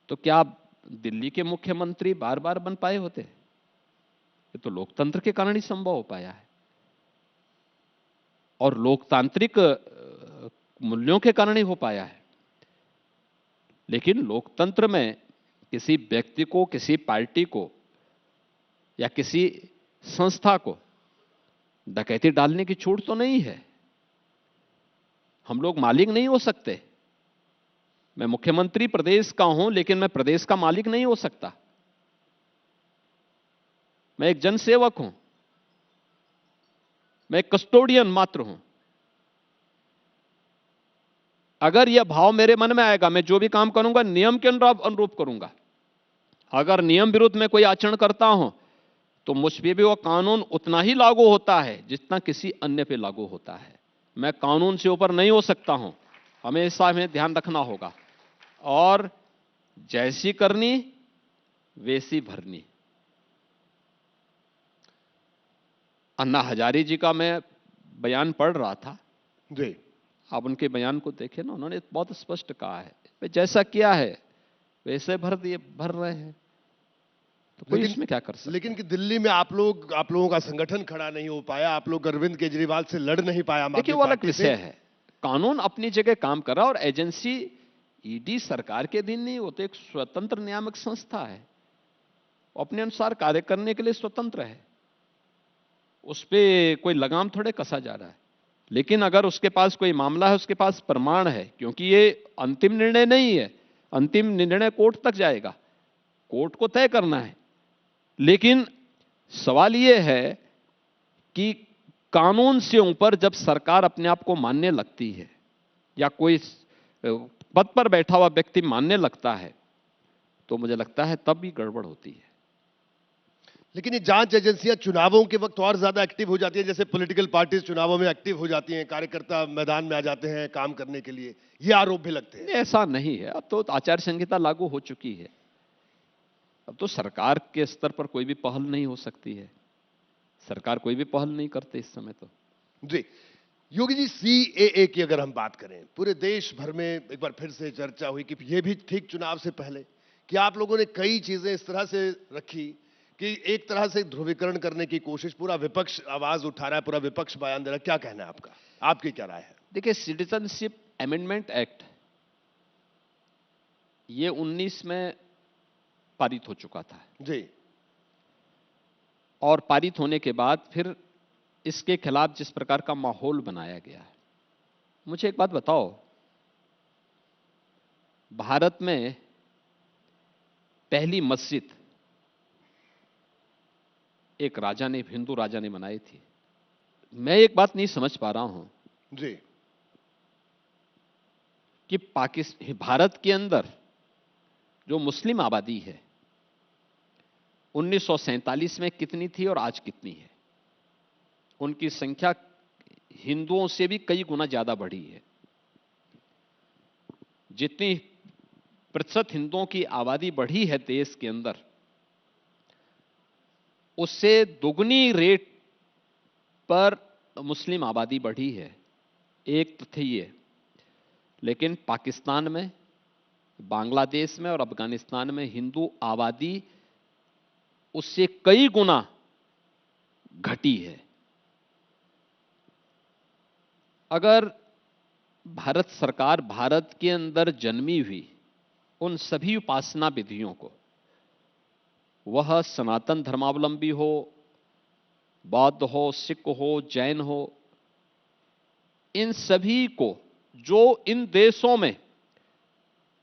तो क्या दिल्ली के मुख्यमंत्री बार बार बन पाए होते? ये तो लोकतंत्र के कारण ही संभव हो पाया है, और लोकतांत्रिक मूल्यों के कारण ही हो पाया है। लेकिन लोकतंत्र में किसी व्यक्ति को, किसी पार्टी को या किसी संस्था को डकैती डालने की छूट तो नहीं है। हम लोग मालिक नहीं हो सकते। मैं मुख्यमंत्री प्रदेश का हूं, लेकिन मैं प्रदेश का मालिक नहीं हो सकता। मैं एक जनसेवक हूं, मैं एक कस्टोडियन मात्र हूं। अगर यह भाव मेरे मन में आएगा, मैं जो भी काम करूंगा नियम के अनुरूप करूंगा। अगर नियम विरुद्ध में कोई आचरण करता हूं तो मुझ पे भी वो कानून उतना ही लागू होता है जितना किसी अन्य पे लागू होता है। मैं कानून से ऊपर नहीं हो सकता हूं, हमेशा हमें ध्यान रखना होगा। और जैसी करनी वैसी भरनी। अन्ना हजारे जी का मैं बयान पढ़ रहा था जी, आप उनके बयान को देखें ना, उन्होंने बहुत स्पष्ट कहा है, जैसा किया है वैसे भर रहे हैं। तो कोई इसमें क्या कर सकता है? लेकिन कि दिल्ली में आप लोगों का संगठन खड़ा नहीं हो पाया, आप लोग अरविंद केजरीवाल से लड़ नहीं पाया। देखिए, वो अलग विषय है। कानून अपनी जगह काम कर रहा, और एजेंसी ईडी सरकार के अधीन नहीं, वो तो एक स्वतंत्र नियामक संस्था है, वो अपने अनुसार कार्य करने के लिए स्वतंत्र है। उस पर कोई लगाम थोड़े कसा जा रहा है। लेकिन अगर उसके पास कोई मामला है, उसके पास प्रमाण है, क्योंकि ये अंतिम निर्णय नहीं है, अंतिम निर्णय कोर्ट तक जाएगा, कोर्ट को तय करना है। लेकिन सवाल यह है कि कानून से ऊपर जब सरकार अपने आप को मानने लगती है, या कोई पद पर बैठा हुआ व्यक्ति मानने लगता है, तो मुझे लगता है तब भी गड़बड़ होती है। लेकिन ये जांच एजेंसियां चुनावों के वक्त और ज्यादा एक्टिव हो जाती हैं, जैसे पॉलिटिकल पार्टीज चुनावों में एक्टिव हो जाती हैं, कार्यकर्ता मैदान में आ जाते हैं काम करने के लिए, ये आरोप भी लगते हैं। ऐसा नहीं है। अब तो आचार संहिता लागू हो चुकी है, अब तो सरकार के स्तर पर कोई भी पहल नहीं हो सकती है। सरकार कोई भी पहल नहीं करते इस समय तो। जी, योगी जी, सीएए की अगर हम बात करें, पूरे देश भर में एक बार फिर से चर्चा हुई कि ये भी ठीक चुनाव से पहले कि आप लोगों ने कई चीजें इस तरह से रखी कि एक तरह से ध्रुवीकरण करने की कोशिश, पूरा विपक्ष आवाज उठा रहा है, पूरा विपक्ष बयान दे रहा है। क्या कहना है आपका, आपकी क्या राय है? देखिए, सिटीजनशिप अमेंडमेंट एक्ट ये 19 में पारित हो चुका था जी, और पारित होने के बाद फिर इसके खिलाफ जिस प्रकार का माहौल बनाया गया है, मुझे एक बात बताओ, भारत में पहली मस्जिद एक राजा ने, हिंदू राजा ने बनाई थी। मैं एक बात नहीं समझ पा रहा हूं जी, कि भारत के अंदर जो मुस्लिम आबादी है 1947 में कितनी थी और आज कितनी है? उनकी संख्या हिंदुओं से भी कई गुना ज्यादा बढ़ी है। जितनी प्रतिशत हिंदुओं की आबादी बढ़ी है देश के अंदर, उससे दुगनी रेट पर मुस्लिम आबादी बढ़ी है। एक तथ्य ये। लेकिन पाकिस्तान में, बांग्लादेश में और अफगानिस्तान में हिंदू आबादी उससे कई गुना घटी है। अगर भारत सरकार भारत के अंदर जन्मी हुई उन सभी उपासना विधियों को, वह सनातन धर्मावलंबी हो, बौद्ध हो, सिख हो, जैन हो, इन सभी को जो इन देशों में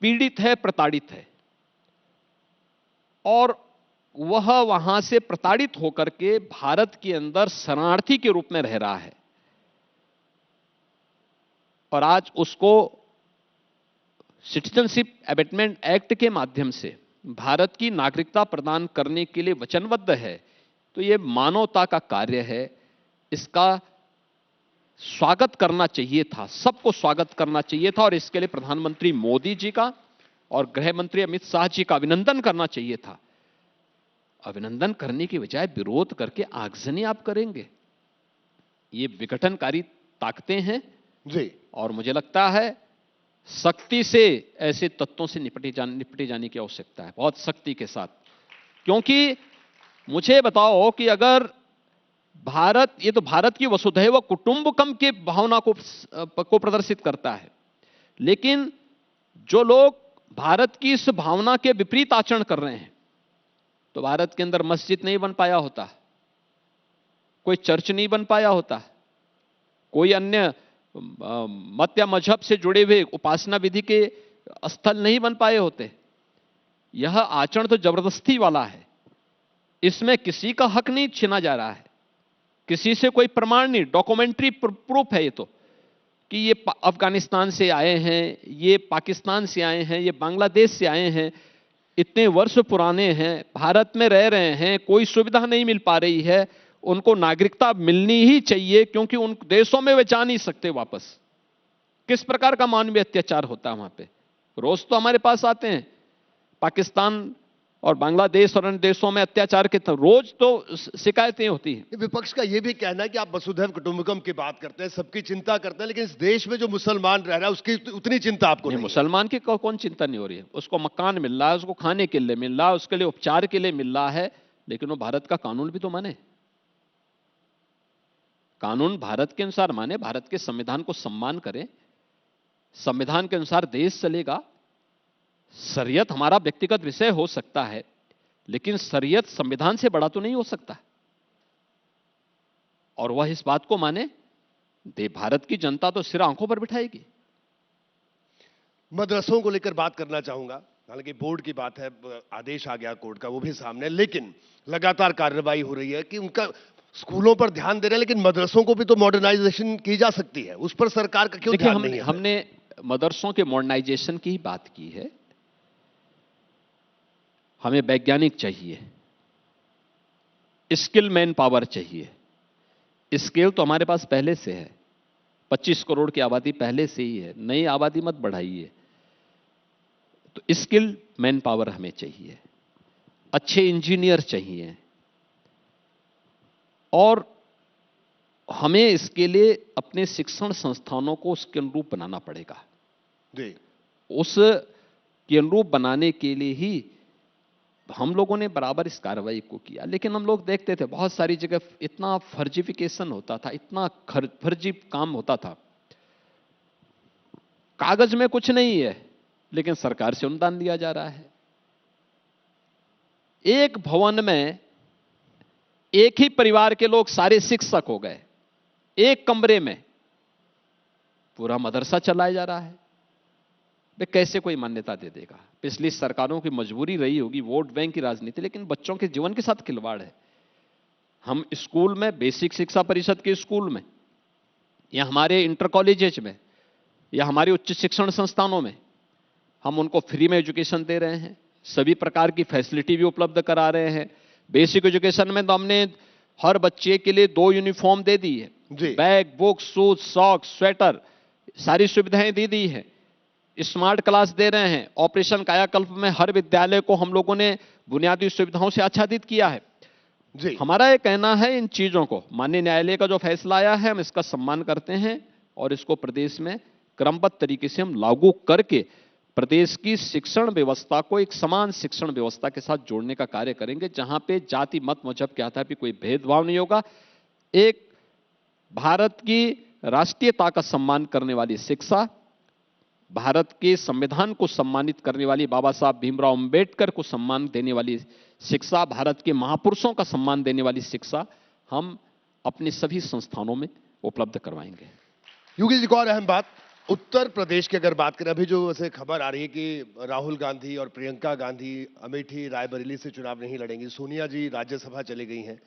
पीड़ित है, प्रताड़ित है, और वह वहां से प्रताड़ित होकर के भारत के अंदर शरणार्थी के रूप में रह रहा है, और आज उसको सिटीजनशिप अमेंडमेंट एक्ट के माध्यम से भारत की नागरिकता प्रदान करने के लिए वचनबद्ध है, तो यह मानवता का कार्य है। इसका स्वागत करना चाहिए था, सबको स्वागत करना चाहिए था, और इसके लिए प्रधानमंत्री मोदी जी का और गृह मंत्री अमित शाह जी का अभिनंदन करना चाहिए था। अभिनंदन करने की बजाय विरोध करके आगजनी आप करेंगे, ये विघटनकारी ताकतें हैं जी। और मुझे लगता है सख्ती से ऐसे तत्वों से निपटे जाने की आवश्यकता है, बहुत सख्ती के साथ। क्योंकि मुझे बताओ कि अगर भारत, ये तो भारत की वसुधैव कुटुंबकम की भावना को प्रदर्शित करता है, लेकिन जो लोग भारत की इस भावना के विपरीत आचरण कर रहे हैं, तो भारत के अंदर मस्जिद नहीं बन पाया होता, कोई चर्च नहीं बन पाया होता, कोई अन्य मत या मजहब से जुड़े हुए उपासना विधि के स्थल नहीं बन पाए होते। यह आचरण तो जबरदस्ती वाला है, इसमें किसी का हक नहीं छीना जा रहा है, किसी से कोई प्रमाण नहीं, डॉक्यूमेंट्री प्रूफ है ये तो, कि ये अफगानिस्तान से आए हैं, ये पाकिस्तान से आए हैं, ये बांग्लादेश से आए हैं, इतने वर्ष पुराने हैं, भारत में रह रहे हैं, कोई सुविधा नहीं मिल पा रही है, उनको नागरिकता मिलनी ही चाहिए, क्योंकि उन देशों में वे जा नहीं सकते वापस। किस प्रकार का मानवीय अत्याचार होता है वहां पे, रोज तो हमारे पास आते हैं, पाकिस्तान और बांग्लादेश और अन्य देशों में अत्याचार के तो रोज तो शिकायतें होती हैं। विपक्ष का यह भी कहना है कि आप वसुधैव कुटुंबकम की बात करते हैं, सबकी चिंता करते हैं, लेकिन इस देश में जो मुसलमान रह रहा है उसकी उतनी चिंता आपको नहीं है। मुसलमान की कौन चिंता नहीं हो रही है, उसको मकान मिल रहा है, उसको खाने के लिए मिल रहा है, उसके लिए उपचार के लिए मिल रहा है, लेकिन वो भारत का कानून भी तो माने, कानून भारत के अनुसार माने, भारत के संविधान को सम्मान करें, संविधान के अनुसार देश चलेगा। शरीयत हमारा व्यक्तिगत विषय हो सकता है, लेकिन शरीयत संविधान से बड़ा तो नहीं हो सकता, और वह इस बात को माने, भारत की जनता तो सिर आंखों पर बिठाएगी। मदरसों को लेकर बात करना चाहूंगा, हालांकि बोर्ड की बात है, आदेश आ गया कोर्ट का, वो भी सामने, लेकिन लगातार कार्रवाई हो रही है कि उनका स्कूलों पर ध्यान दे रहे हैं, लेकिन मदरसों को भी तो मॉडर्नाइजेशन की जा सकती है, उस पर सरकार का क्यों ध्यान नहीं है? हमने मदरसों के मॉडर्नाइजेशन की ही बात की है। हमें वैज्ञानिक चाहिए, स्किल मैन पावर चाहिए। स्किल तो हमारे पास पहले से है, 25 करोड़ की आबादी पहले से ही है, नई आबादी मत बढ़ाइए। तो स्किल मैन पावर हमें चाहिए, अच्छे इंजीनियर चाहिए, और हमें इसके लिए अपने शिक्षण संस्थानों को उसके अनुरूप बनाना पड़ेगा। उस के अनुरूप बनाने के लिए ही हम लोगों ने बराबर इस कार्रवाई को किया, लेकिन हम लोग देखते थे बहुत सारी जगह इतना फर्जिफिकेशन होता था, इतना फर्जी काम होता था, कागज में कुछ नहीं है लेकिन सरकार से अनुदान दिया जा रहा है। एक भवन में एक ही परिवार के लोग सारे शिक्षक हो गए, एक कमरे में पूरा मदरसा चलाया जा रहा है, वे कैसे कोई मान्यता दे देगा? पिछली सरकारों की मजबूरी रही होगी, वोट बैंक की राजनीति, लेकिन बच्चों के जीवन के साथ खिलवाड़ है। हम स्कूल में, बेसिक शिक्षा परिषद के स्कूल में, या हमारे इंटर कॉलेजेज में, या हमारे उच्च शिक्षण संस्थानों में हम उनको फ्री में एजुकेशन दे रहे हैं, सभी प्रकार की फैसिलिटी भी उपलब्ध करा रहे हैं। बेसिक एजुकेशन में तो हमने हर बच्चे के लिए 2 यूनिफॉर्म दे दी है, bag, book, shoes, socks, sweater, सारी सुविधाएं दे दी है। स्मार्ट क्लास दे रहे हैं। ऑपरेशन कायाकल्प में हर विद्यालय को हम लोगों ने बुनियादी सुविधाओं से आच्छादित किया है। हमारा यह कहना है, इन चीजों को, माननीय न्यायालय का जो फैसला आया है हम इसका सम्मान करते हैं, और इसको प्रदेश में क्रमबद्ध तरीके से हम लागू करके प्रदेश की शिक्षण व्यवस्था को एक समान शिक्षण व्यवस्था के साथ जोड़ने का कार्य करेंगे, जहां पे जाति, मत, मजहब के आधार पर कोई भेदभाव नहीं होगा। एक भारत की राष्ट्रीयता का सम्मान करने वाली शिक्षा, भारत के संविधान को सम्मानित करने वाली, बाबा साहब भीमराव अंबेडकर को सम्मान देने वाली शिक्षा, भारत के महापुरुषों का सम्मान देने वाली शिक्षा हम अपनी सभी संस्थानों में उपलब्ध करवाएंगे। योगी जी को और अहम बात, उत्तर प्रदेश की अगर बात करें, अभी जो वैसे खबर आ रही है कि राहुल गांधी और प्रियंका गांधी अमेठी रायबरेली से चुनाव नहीं लड़ेंगी, सोनिया जी राज्यसभा चली गई हैं,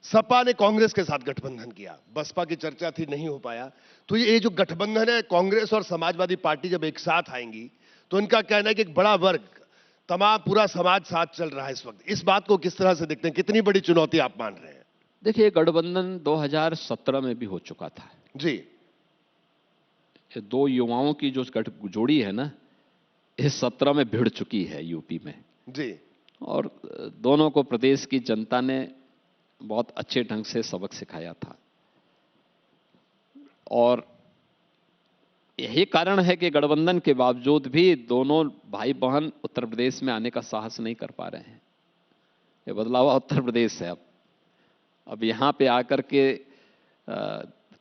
सपा ने कांग्रेस के साथ गठबंधन किया, बसपा की चर्चा थी, नहीं हो पाया, तो ये जो गठबंधन है, कांग्रेस और समाजवादी पार्टी जब एक साथ आएंगी तो इनका कहना है कि एक बड़ा वर्ग, तमाम पूरा समाज साथ चल रहा है इस वक्त, इस बात को किस तरह से देखते हैं, कितनी बड़ी चुनौती आप मान रहे हैं? देखिए, गठबंधन 2017 में भी हो चुका था जी। ये दो युवाओं की जो जोड़ी है ना, इस 17 में भिड़ चुकी है यूपी में जी। और दोनों को प्रदेश की जनता ने बहुत अच्छे ढंग से सबक सिखाया था, और यही कारण है कि गठबंधन के बावजूद भी दोनों भाई बहन उत्तर प्रदेश में आने का साहस नहीं कर पा रहे हैं। ये बदला हुआ उत्तर प्रदेश है। अब यहां पे आकर के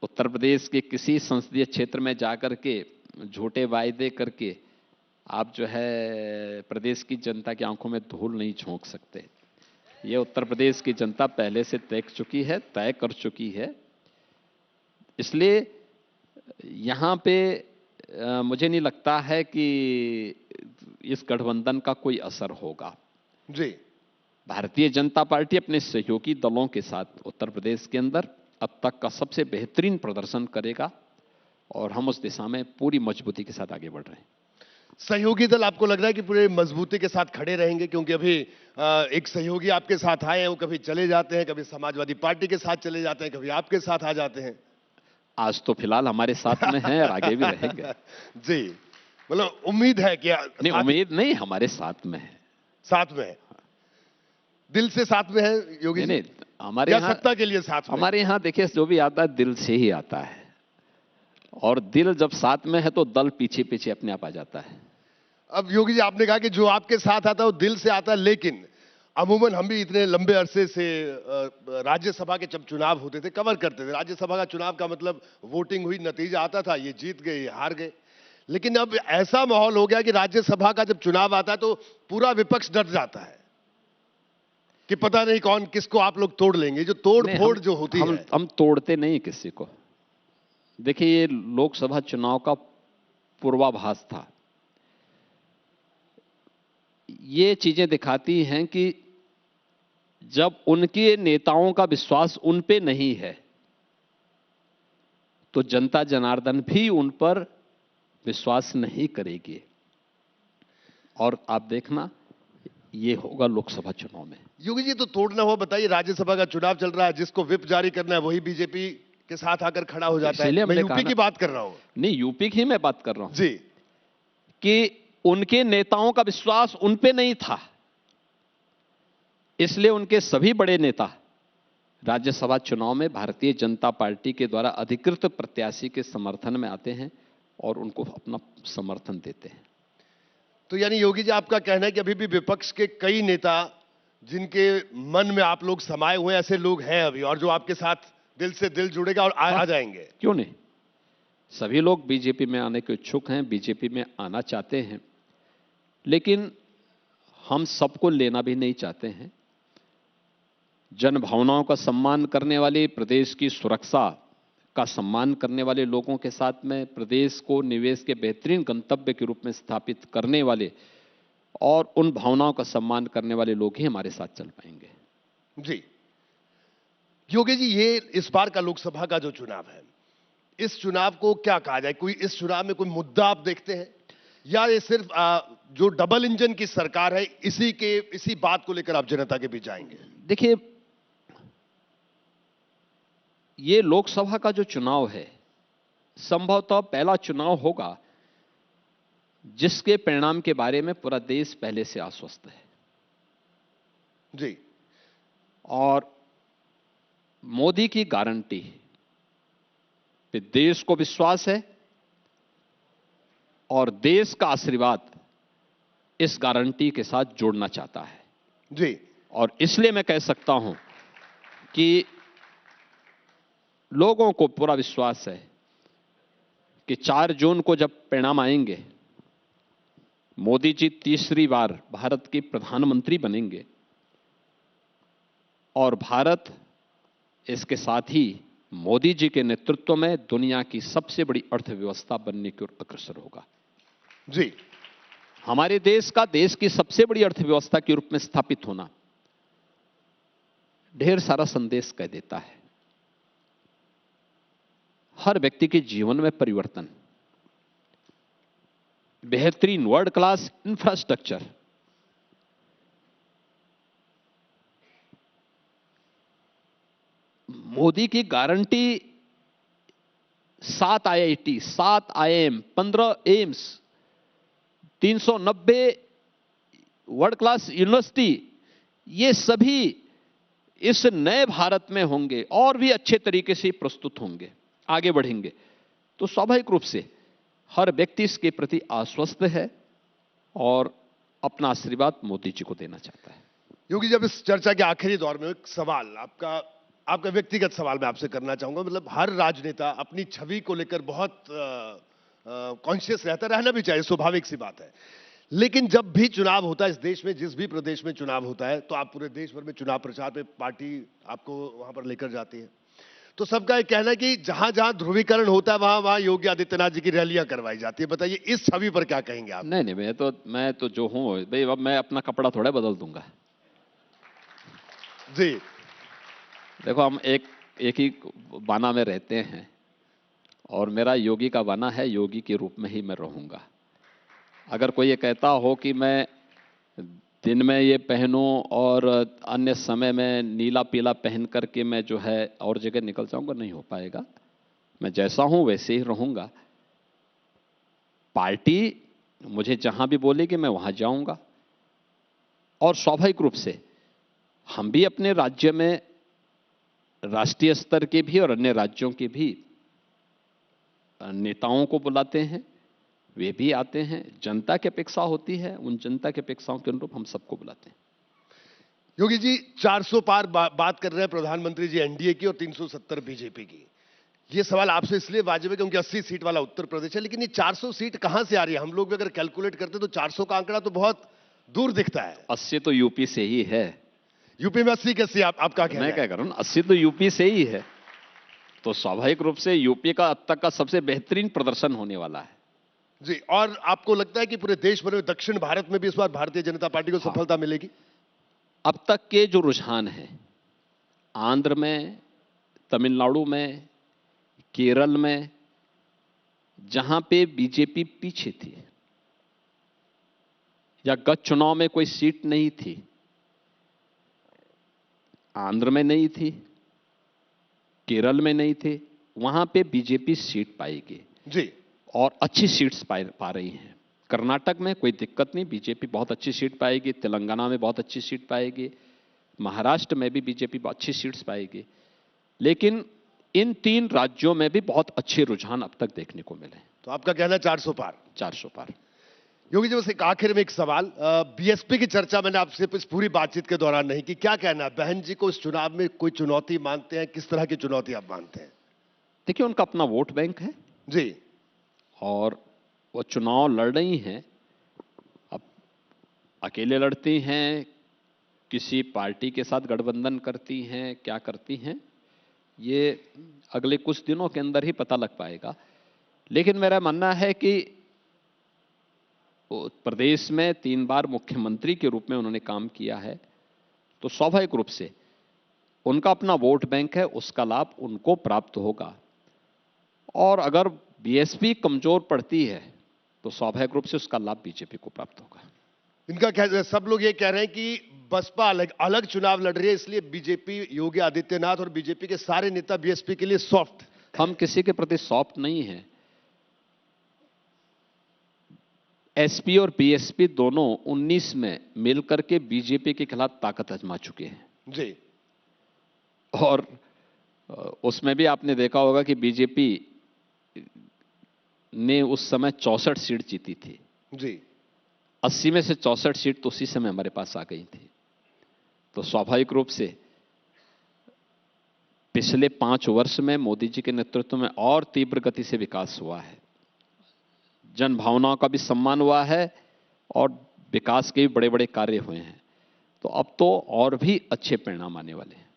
उत्तर प्रदेश के किसी संसदीय क्षेत्र में जाकर के झूठे वायदे करके आप जो है प्रदेश की जनता की आंखों में धूल नहीं झोंक सकते। ये उत्तर प्रदेश की जनता पहले से तय कर चुकी है। इसलिए यहां पे मुझे नहीं लगता है कि इस गठबंधन का कोई असर होगा। जी। भारतीय जनता पार्टी अपने सहयोगी दलों के साथ उत्तर प्रदेश के अंदर अब तक का सबसे बेहतरीन प्रदर्शन करेगा और हम उस दिशा में पूरी मजबूती के साथ आगे बढ़ रहे हैं। सहयोगी दल आपको लग रहा है कि पूरे मजबूती के साथ खड़े रहेंगे? क्योंकि अभी एक सहयोगी आपके साथ आए हैं, वो कभी चले जाते हैं, कभी समाजवादी पार्टी के साथ चले जाते हैं, कभी आपके साथ आ जाते हैं। आज तो फिलहाल हमारे साथ में हैं और आगे भी रहेंगे। जी, मतलब उम्मीद है कि नहीं, उम्मीद नहीं, हमारे साथ में है। साथ में है, दिल से साथ में है योगी जी? नहीं, हमारे यहाँ सत्ता के लिए साथ में? हमारे यहाँ देखिए, जो भी आता है दिल से ही आता है, और दिल जब साथ में है तो दल पीछे पीछे अपने आप आ जाता है। अब योगी जी, आपने कहा कि जो आपके साथ आता है वो दिल से आता है, लेकिन अमूमन हम भी इतने लंबे अरसे से राज्यसभा के जब चुनाव होते थे कवर करते थे। राज्यसभा का चुनाव का मतलब वोटिंग हुई, नतीजा आता था, ये जीत गए, ये हार गए। लेकिन अब ऐसा माहौल हो गया कि राज्यसभा का जब चुनाव आता है तो पूरा विपक्ष डर जाता है कि पता नहीं कौन किसको आप लोग तोड़ लेंगे। जो तोड़ फोड़ जो होती है, हम तोड़ते नहीं किसी को। देखिए, ये लोकसभा चुनाव का पूर्वाभास था। ये चीजें दिखाती हैं कि जब उनके नेताओं का विश्वास उन पे नहीं है तो जनता जनार्दन भी उन पर विश्वास नहीं करेगी। और आप देखना, ये होगा लोकसभा चुनाव में। योगी जी, तो तोड़ना हो, बताइए, राज्यसभा का चुनाव चल रहा है, जिसको विप जारी करना है वही बीजेपी के साथ आकर खड़ा हो जाता है। मैं यूपी की बात कर रहा हूं। नहीं, यूपी की मैं बात कर रहा हूं जी, कि उनके नेताओं का विश्वास उन पे नहीं था, इसलिए उनके सभी बड़े नेता राज्यसभा चुनाव में भारतीय जनता पार्टी के द्वारा अधिकृत प्रत्याशी के समर्थन में आते हैं और उनको अपना समर्थन देते हैं। तो यानी योगी जी, आपका कहना है कि अभी भी विपक्ष के कई नेता जिनके मन में आप लोग समाये हुए ऐसे लोग हैं अभी, और जो आपके साथ दिल से दिल जुड़ेगा और आ जाएंगे? क्यों नहीं, सभी लोग बीजेपी में आने के इच्छुक हैं, बीजेपी में आना चाहते हैं, लेकिन हम सबको लेना भी नहीं चाहते हैं। जन भावनाओं का सम्मान करने वाले, प्रदेश की सुरक्षा का सम्मान करने वाले लोगों के साथ में, प्रदेश को निवेश के बेहतरीन गंतव्य के रूप में स्थापित करने वाले और उन भावनाओं का सम्मान करने वाले लोग ही हमारे साथ चल पाएंगे। जी योगी जी, ये इस बार का लोकसभा का जो चुनाव है, इस चुनाव को क्या कहा जाए? कोई इस चुनाव में कोई मुद्दा आप देखते हैं, या ये सिर्फ जो डबल इंजन की सरकार है इसी बात को लेकर आप जनता के बीच आएंगे? देखिए, ये लोकसभा का जो चुनाव है संभवतः पहला चुनाव होगा जिसके परिणाम के बारे में पूरा देश पहले से आश्वस्त है। जी। और मोदी की गारंटी पे देश को विश्वास है और देश का आशीर्वाद इस गारंटी के साथ जोड़ना चाहता है। जी। और इसलिए मैं कह सकता हूं कि लोगों को पूरा विश्वास है कि 4 जून को जब परिणाम आएंगे, मोदी जी तीसरी बार भारत के प्रधानमंत्री बनेंगे और भारत इसके साथ ही मोदी जी के नेतृत्व में दुनिया की सबसे बड़ी अर्थव्यवस्था बनने की ओर अग्रसर होगा। जी, हमारे देश का देश की सबसे बड़ी अर्थव्यवस्था के रूप में स्थापित होना ढेर सारा संदेश कह देता है। हर व्यक्ति के जीवन में परिवर्तन, बेहतरीन वर्ल्ड क्लास इंफ्रास्ट्रक्चर, मोदी की guarantee 7 IIT, 7 IIM, 15 AIIMS, 390 world class university, ये सभी इस नए भारत में होंगे और भी अच्छे तरीके से प्रस्तुत होंगे, आगे बढ़ेंगे। तो स्वाभाविक रूप से हर व्यक्ति इसके प्रति आश्वस्त है और अपना आशीर्वाद मोदी जी को देना चाहता है। योगी, जब इस चर्चा के आखिरी दौर में एक सवाल, आपका व्यक्तिगत सवाल मैं आपसे करना चाहूंगा। मतलब हर राजनेता अपनी छवि को लेकर बहुत कॉन्शियस रहना भी चाहिए, स्वाभाविक सी बात है। लेकिन जब भी चुनाव होता है इस देश में, जिस भी प्रदेश में चुनाव होता है, तो आप पूरे देश भर में चुनाव प्रचार पे पार्टी आपको वहां पर लेकर जाती है। तो सबका एक कहना है कि जहां जहां ध्रुवीकरण होता है वहां वहां योगी आदित्यनाथ जी की रैलियां करवाई जाती है। बताइए इस छवि पर क्या कहेंगे आप? नहीं नहीं, मैं तो जो हूं भाई, अब मैं अपना कपड़ा थोड़ा बदल दूंगा। जी, देखो, हम एक ही बाना में रहते हैं और मेरा योगी का बाना है, योगी के रूप में ही मैं रहूंगा। अगर कोई ये कहता हो कि मैं दिन में ये पहनूं और अन्य समय में नीला पीला पहन करके मैं जो है और जगह निकल जाऊंगा, नहीं हो पाएगा। मैं जैसा हूं वैसे ही रहूंगा। पार्टी मुझे जहां भी बोलेगी मैं वहां जाऊंगा और स्वाभाविक रूप से हम भी अपने राज्य में राष्ट्रीय स्तर के भी और अन्य राज्यों के भी नेताओं को बुलाते हैं, वे भी आते हैं। जनता की अपेक्षा होती है, उन जनता की अपेक्षाओं के अनुरूप हम सबको बुलाते हैं। योगी जी 400 पार बात कर रहे हैं प्रधानमंत्री जी एनडीए की और 370 बीजेपी की। ये सवाल आपसे इसलिए वाजिब है क्योंकि 80 सीट वाला उत्तर प्रदेश है, लेकिन ये 400 सीट कहां से आ रही है? हम लोग भी अगर कैलकुलेट करते तो 400 का आंकड़ा तो बहुत दूर दिखता है। 80 तो यूपी से ही है। यूपी में 80 कैसी आपका कहना है? मैं क्या कर रहा हूं, 80 तो यूपी से ही है, तो स्वाभाविक रूप से यूपी का अब तक का सबसे बेहतरीन प्रदर्शन होने वाला है। जी, और आपको लगता है कि पूरे देश भर में, दक्षिण भारत में भी इस बार भारतीय जनता पार्टी को सफलता मिलेगी? अब तक के जो रुझान है, आंध्र में, तमिलनाडु में, केरल में, जहां पे बीजेपी पीछे थी या गत चुनाव में कोई सीट नहीं थी, आंध्र में नहीं थी, केरल में नहीं थे, वहां पे बीजेपी सीट पाएगी जी, और अच्छी सीट्स पा रही हैं। कर्नाटक में कोई दिक्कत नहीं, बीजेपी बहुत अच्छी सीट पाएगी। तेलंगाना में बहुत अच्छी सीट पाएगी। महाराष्ट्र में भी बीजेपी अच्छी सीट्स पाएगी। लेकिन इन 3 राज्यों में भी बहुत अच्छे रुझान अब तक देखने को मिले। तो आपका कहना 400 पार? 400 पार। योगी जी, बस एक आखिर में एक सवाल, बीएसपी की चर्चा मैंने आपसे इस पूरी बातचीत के दौरान नहीं की। क्या कहना है, बहन जी को इस चुनाव में कोई चुनौती मानते हैं? किस तरह की चुनौती आप मानते हैं? देखिए, उनका अपना वोट बैंक है जी, और वो चुनाव लड़ रही हैं। अब अकेले लड़ती हैं, किसी पार्टी के साथ गठबंधन करती हैं, क्या करती हैं, ये अगले कुछ दिनों के अंदर ही पता लग पाएगा। लेकिन मेरा मानना है कि प्रदेश में 3 बार मुख्यमंत्री के रूप में उन्होंने काम किया है, तो स्वाभाविक रूप से उनका अपना वोट बैंक है, उसका लाभ उनको प्राप्त होगा। और अगर बीएसपी कमजोर पड़ती है तो स्वाभाविक रूप से उसका लाभ बीजेपी को प्राप्त होगा। इनका क्या, सब लोग ये कह रहे हैं कि बसपा अलग अलग चुनाव लड़ रही है, इसलिए बीजेपी, योगी आदित्यनाथ और बीजेपी के सारे नेता बीएसपी के लिए सॉफ्ट। हम किसी के प्रति सॉफ्ट नहीं हैं। एसपी और बीएसपी दोनों 19 में मिलकर के बीजेपी के खिलाफ ताकत आजमा चुके हैं जी, और उसमें भी आपने देखा होगा कि बीजेपी ने उस समय 64 सीट जीती थी जी, 80 में से 64 सीट तो उसी समय हमारे पास आ गई थी। तो स्वाभाविक रूप से पिछले 5 वर्ष में मोदी जी के नेतृत्व में और तीव्र गति से विकास हुआ है। जन भावनाओं का भी सम्मान हुआ है और विकास के भी बड़े बड़े कार्य हुए हैं। तो अब तो और भी अच्छे परिणाम आने वाले हैं।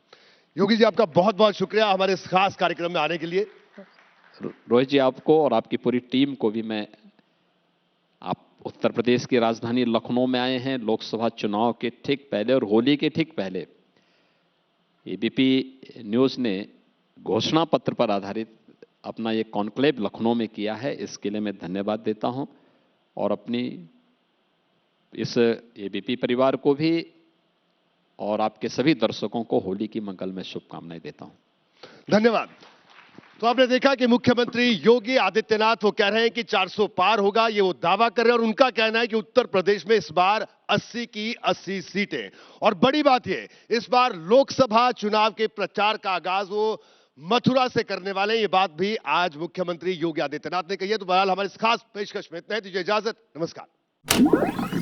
योगी जी, आपका बहुत बहुत शुक्रिया हमारे इस खास कार्यक्रम में आने के लिए। रोहित जी, आपको और आपकी पूरी टीम को भी मैं, आप उत्तर प्रदेश की राजधानी लखनऊ में आए हैं लोकसभा चुनाव के ठीक पहले और होली के ठीक पहले। एबीपी न्यूज़ ने घोषणा पत्र पर आधारित अपना ये कॉन्क्लेव लखनऊ में किया है, इसके लिए मैं धन्यवाद देता हूं और अपनी इस एबीपी परिवार को भी और आपके सभी दर्शकों को होली की मंगलमय शुभकामनाएं देता हूं। धन्यवाद। तो आपने देखा कि मुख्यमंत्री योगी आदित्यनाथ वो कह रहे हैं कि 400 पार होगा, ये वो दावा कर रहे हैं और उनका कहना है कि उत्तर प्रदेश में इस बार 80 की 80 सीटें। और बड़ी बात ये, इस बार लोकसभा चुनाव के प्रचार का आगाज वो मथुरा से करने वाले हैं। ये बात भी आज मुख्यमंत्री योगी आदित्यनाथ ने कही है। तो बहरहाल हमारे इस खास पेशकश में इतना ही, दीजिए इजाजत, नमस्कार।